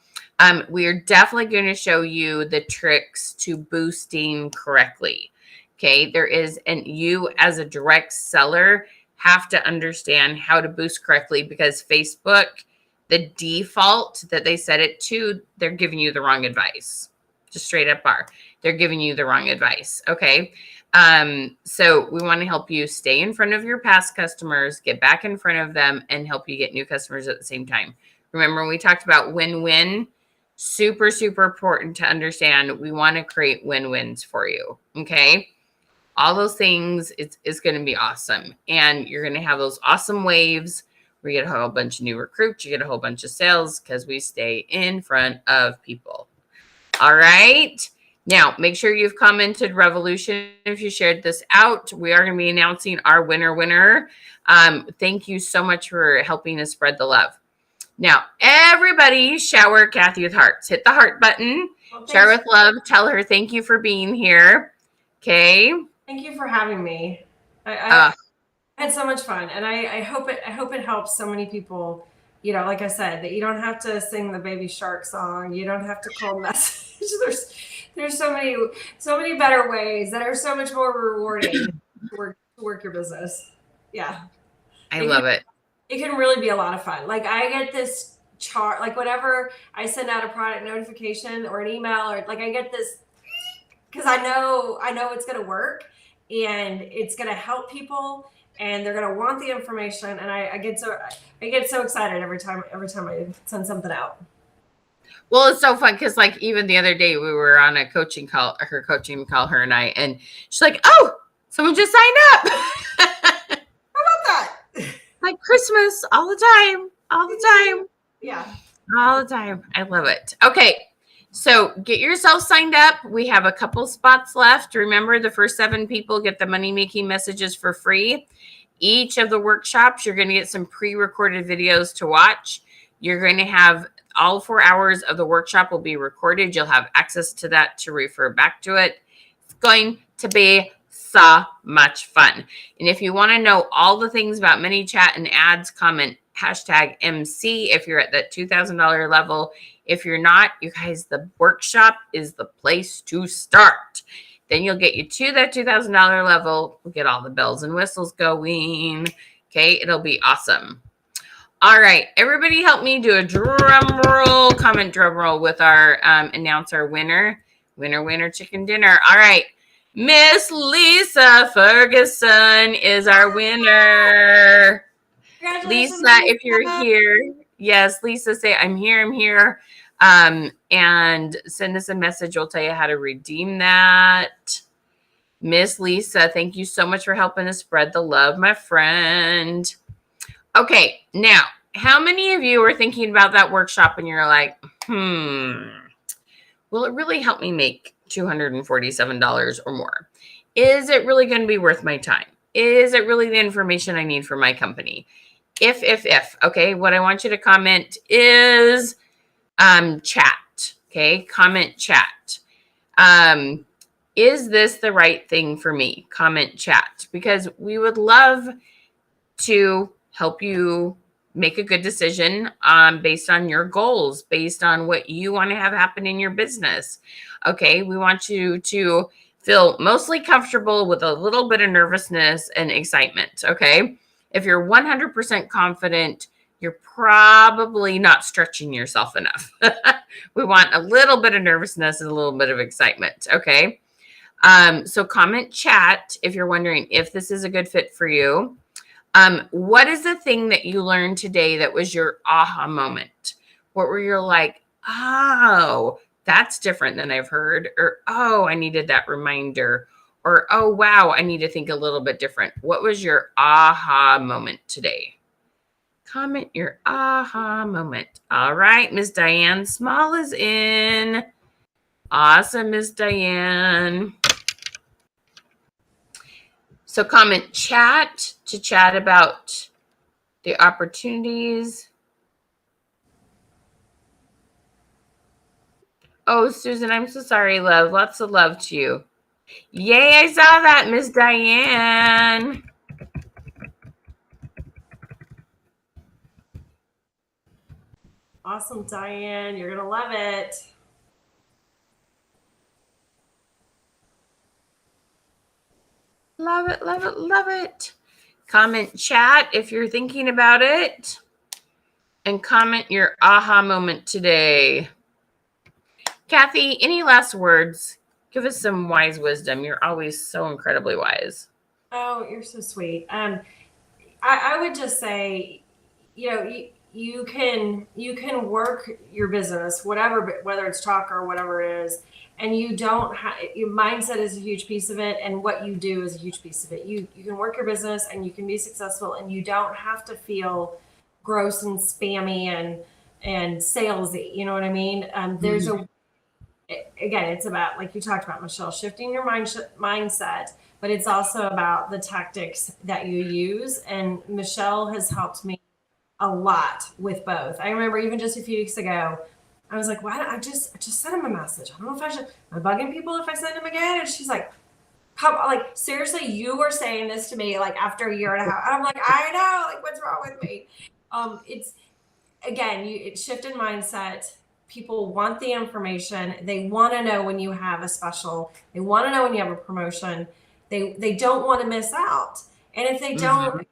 We are definitely going to show you the tricks to boosting correctly. Okay. You as a direct seller have to understand how to boost correctly because Facebook, the default that they set it to, they're giving you the wrong advice. Just straight up they're giving you the wrong advice. Okay. So we want to help you stay in front of your past customers, get back in front of them, and help you get new customers at the same time. Remember, we talked about win-win. Super, super important to understand. We want to create win-wins for you. Okay. All those things, it's going to be awesome. And you're going to have those awesome waves where you get a whole bunch of new recruits, you get a whole bunch of sales because we stay in front of people. All right. Now, make sure you've commented Revolution if you shared this out. We are going to be announcing our winner. Thank you so much for helping us spread the love. Now, everybody shower Kathy with hearts. Hit the heart button. Well, shower with love. Tell her thank you for being here. Okay. Thank you for having me. I had so much fun, and I hope it helps so many people. You know, like I said, that you don't have to sing the Baby Shark song. You don't have to call message. There's so many better ways that are so much more rewarding to work your business. Yeah. I love it. It can really be a lot of fun. Like I get this chart, like whenever I send out a product notification or an email, or I get this because I know it's going to work and it's going to help people and they're going to want the information. And I get so excited every time I send something out. Well, it's so fun because even the other day we were on a coaching call, her and I, and she's like, "Oh, someone just signed up." How about that? Like Christmas all the time. Yeah. All the time. I love it. Okay. So get yourself signed up. We have a couple spots left. Remember, the first 7 people get the money-making messages for free. Each of the workshops, you're going to get some pre-recorded videos to watch. You're going to have all 4 hours of the workshop will be recorded. You'll have access to that to refer back to it. It's going to be so much fun. And if you want to know all the things about ManyChat and ads, comment #MC if you're at that $2,000 level. If you're not, you guys, the workshop is the place to start. Then you'll get you to that $2,000 level. We'll get all the bells and whistles going. Okay, it'll be awesome. All right, everybody help me do a drum roll, comment drum roll with our announce our winner. Winner, chicken dinner. All right, Miss Lisa Ferguson is our winner. Lisa, if you're here, yes, Lisa, say I'm here. And send us a message. We'll tell you how to redeem that. Miss Lisa, thank you so much for helping us spread the love, my friend. Okay, now, how many of you are thinking about that workshop and you're like, will it really help me make $247 or more? Is it really going to be worth my time? Is it really the information I need for my company? If, okay, what I want you to comment is chat, okay? Comment chat. Is this the right thing for me? Comment chat, because we would love to help you make a good decision based on your goals, based on what you want to have happen in your business. Okay, we want you to feel mostly comfortable with a little bit of nervousness and excitement. Okay, if you're 100% confident, you're probably not stretching yourself enough. We want a little bit of nervousness and a little bit of excitement. Okay, so comment chat if you're wondering if this is a good fit for you. What is the thing that you learned today that was your aha moment? What were you like, oh, that's different than I've heard, or oh, I needed that reminder, or oh, wow, I need to think a little bit different. What was your aha moment today? Comment your aha moment. All right, Miss Diane Small is in. Awesome, Miss Diane. So comment chat to chat about the opportunities. Oh, Susan, I'm so sorry, love. Lots of love to you. Yay, I saw that, Miss Diane. Awesome, Diane. You're going to love it. Love it, love it, love it. Comment chat if you're thinking about it. And comment your aha moment today. Kathy, any last words? Give us some wise wisdom. You're always so incredibly wise. Oh, you're so sweet. I would just say, you can work your business, whatever, whether it's talk or whatever it is, and you don't have your mindset is a huge piece of it, and what you do is a huge piece of it. You can work your business and you can be successful, and you don't have to feel gross and spammy and salesy. You know what I mean? There's again, it's about, like you talked about, Michelle, shifting your mindset, but it's also about the tactics that you use. And Michelle has helped me a lot with both. I remember even just a few weeks ago, I was like, why don't I just send him a message? I don't know if I should. Am I bugging people if I send him again? And she's like, like, seriously, you were saying this to me like after a year and a half. And I'm like, I know, like, what's wrong with me? It's again, it's shifted mindset. People want the information. They want to know when you have a special. They want to know when you have a promotion. They don't want to miss out. And if they don't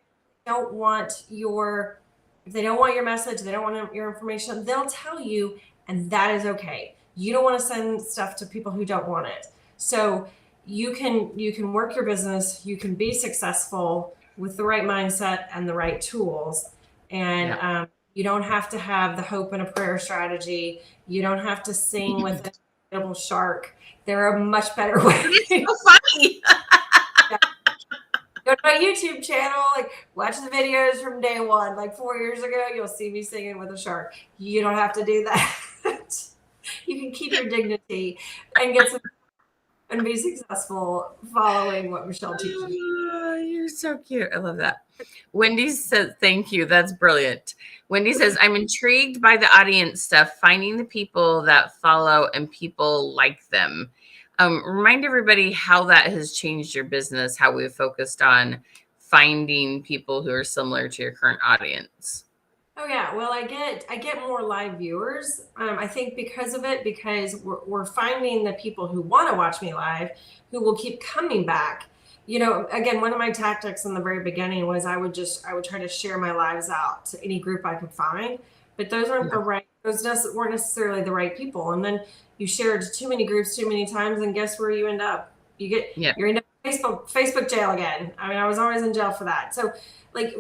want your, if they don't want your message, they don't want your information, they'll tell you, and that is okay. You don't want to send stuff to people who don't want it. So you can work your business. You can be successful with the right mindset and the right tools. And you don't have to have the hope and a prayer strategy. You don't have to sing with an inflatable shark. There are much better ways. It's so funny. Go to my YouTube channel, like watch the videos from day one. Like 4 years ago, you'll see me singing with a shark. You don't have to do that. You can keep your dignity and get some and be successful following what Michelle teaches. Oh, you're so cute. I love that. Wendy says, thank you. That's brilliant. Wendy says, I'm intrigued by the audience stuff, finding the people that follow and people like them. Remind everybody how that has changed your business, how we've focused on finding people who are similar to your current audience. Oh yeah, well, I get more live viewers. I think because of it, because we're finding the people who want to watch me live, who will keep coming back. You know, again, one of my tactics in the very beginning was I would try to share my lives out to any group I could find, but those aren't the right. Those weren't necessarily the right people. And then you share it to too many groups too many times, and guess where you end up? You're in Facebook jail again. I mean, I was always in jail for that. So, like,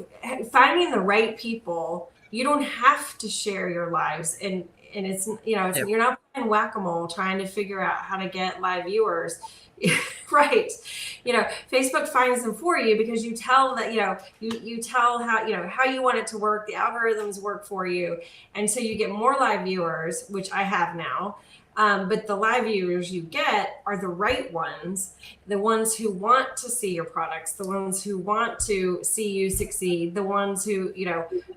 finding the right people. You don't have to share your lives, and it's you're not playing whack-a-mole trying to figure out how to get live viewers. Right. Facebook finds them for you because you tell that, you tell how you want it to work. The algorithms work for you. And so you get more live viewers, which I have now. But the live viewers you get are the right ones, the ones who want to see your products, the ones who want to see you succeed, the ones who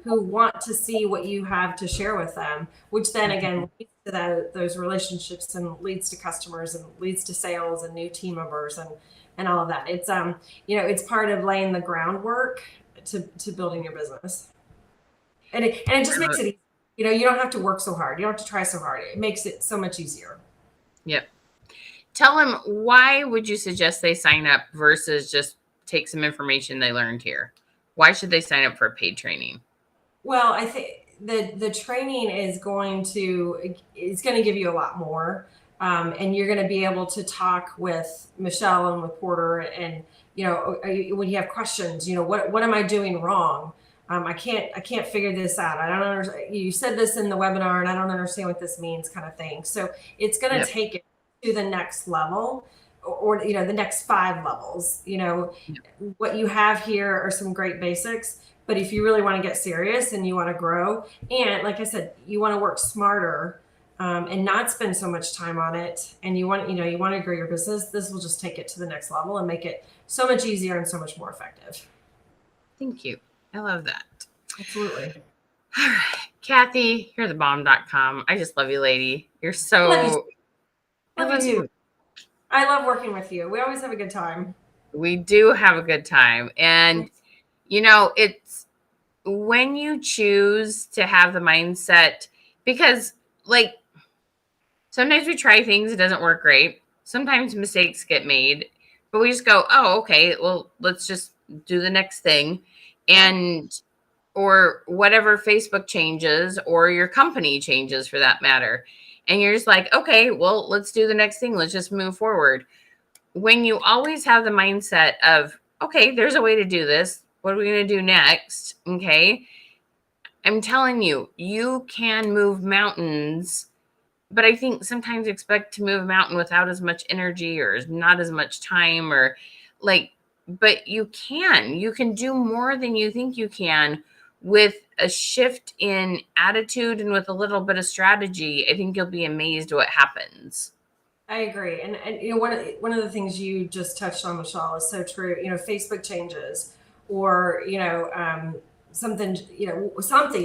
want to see what you have to share with them, which then again leads to those relationships and leads to customers and leads to sales and new team members and all of that. It's it's part of laying the groundwork to building your business, and it just makes it easy. You don't have to work so hard. You don't have to try so hard. It makes it so much easier. Yep. Tell them, why would you suggest they sign up versus just take some information they learned here? Why should they sign up for a paid training? Well, I think the training is going to give you a lot more. And you're going to be able to talk with Michelle and with Porter. And, when you have questions, what am I doing wrong? I can't figure this out. I don't understand. You said this in the webinar and I don't understand what this means, kind of thing. So it's going to take it to the next level or the next 5 levels. What you have here are some great basics, But if you really want to get serious and you want to grow, and like I said, you want to work smarter and not spend so much time on it, and you want to grow your business, this will just take it to the next level and make it so much easier and so much more effective. Thank you. I love that. Absolutely. All right. Kathy, you're the bomb.com. I just love you, lady. You're so. Love you too. I love working with you. We always have a good time. We do have a good time. And, it's when you choose to have the mindset, because, like, sometimes we try things, it doesn't work great. Sometimes mistakes get made, but we just go, oh, okay, well, let's just do the next thing. Or whatever, Facebook changes or your company changes for that matter. And you're just like, okay, well, let's do the next thing. Let's just move forward. When you always have the mindset of, okay, there's a way to do this. What are we going to do next? Okay. I'm telling you, you can move mountains, but I think sometimes expect to move a mountain without as much energy or not as much time but you can do more than you think you can with a shift in attitude and with a little bit of strategy. I think you'll be amazed what happens. I agree. And one of the things you just touched on, Michelle, is so true. Facebook changes or, something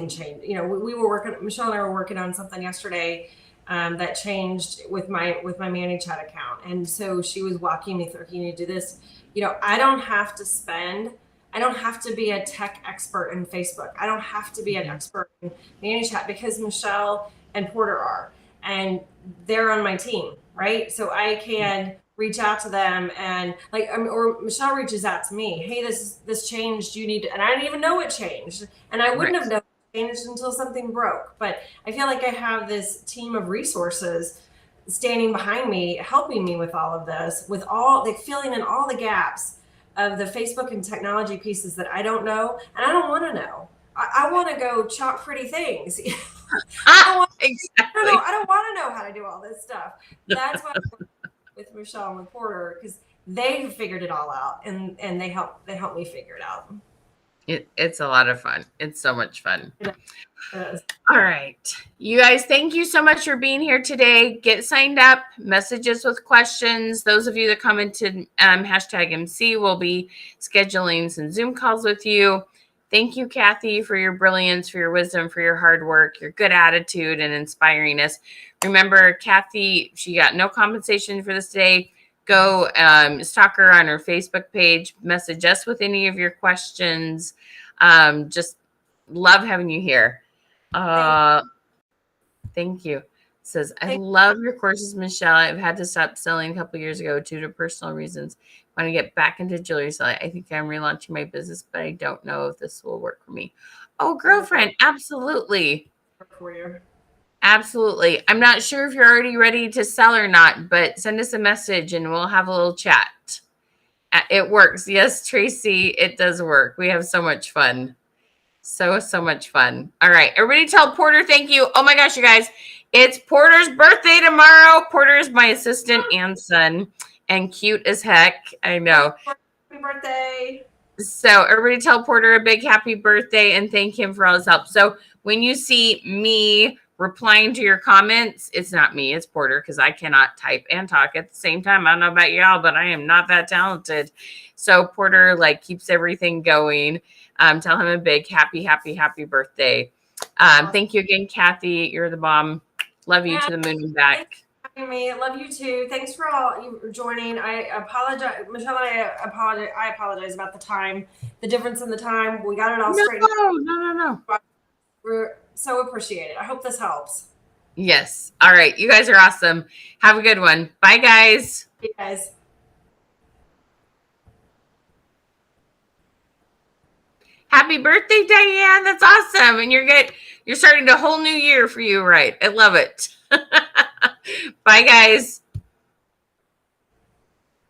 changed. We were working, Michelle and I were working on something yesterday that changed with my ManyChat account. And so she was walking me through, you need to do this. I don't have to be a tech expert in Facebook. I don't have to be an expert in ManyChat because Michelle and Porter are, and they're on my team, right? So I can reach out to them and or Michelle reaches out to me. Hey, this changed. You need to, and I didn't even know it changed, and I wouldn't have known it changed until something broke. But I feel like I have this team of resources standing behind me, helping me with all of this, with all filling in all the gaps of the Facebook and technology pieces that I don't know, and I don't want to know. I want to go chalk pretty things. Exactly. I don't want to know how to do all this stuff. That's why I'm with Michelle and with Porter, because they figured it all out, and they helped me figure it out. It's a lot of fun. It's so much fun. All right. You guys, thank you so much for being here today. Get signed up, messages with questions. Those of you that come into #MC will be scheduling some Zoom calls with you. Thank you, Kathy, for your brilliance, for your wisdom, for your hard work, your good attitude, and inspiring us. Remember, Kathy, she got no compensation for this today. Go stalk her on her Facebook page. Message us with any of your questions. Just love having you here. Thank you. Says, I love your courses, Michelle. I've had to stop selling a couple years ago due to personal reasons. I want to get back into jewelry selling. I think I'm relaunching my business, but I don't know if this will work for me. Oh, girlfriend, absolutely. For you. Absolutely. I'm not sure if you're already ready to sell or not, but send us a message and we'll have a little chat. It works. Yes, Tracy, it does work. We have so much fun. So much fun. All right. Everybody tell Porter thank you. Oh my gosh, you guys. It's Porter's birthday tomorrow. Porter is my assistant and son and cute as heck. I know. Happy birthday. So everybody tell Porter a big happy birthday and thank him for all his help. So when you see me replying to your comments, it's not me, it's Porter, because I cannot type and talk at the same time. I don't know about y'all, but I am not that talented. So Porter keeps everything going. Tell him a big happy birthday. Thank you again, Kathy. You're the bomb. Love you to the moon and back. Me, love you too. Thanks for all you joining. I apologize, Michelle. I apologize about the time, the difference in the time. We got it all straight. No. We're so appreciated. I hope this helps. Yes. All right. You guys are awesome. Have a good one. Bye, guys. Hey, guys. Happy birthday, Diane. That's awesome. And you're starting a whole new year for you, right? I love it. Bye, guys.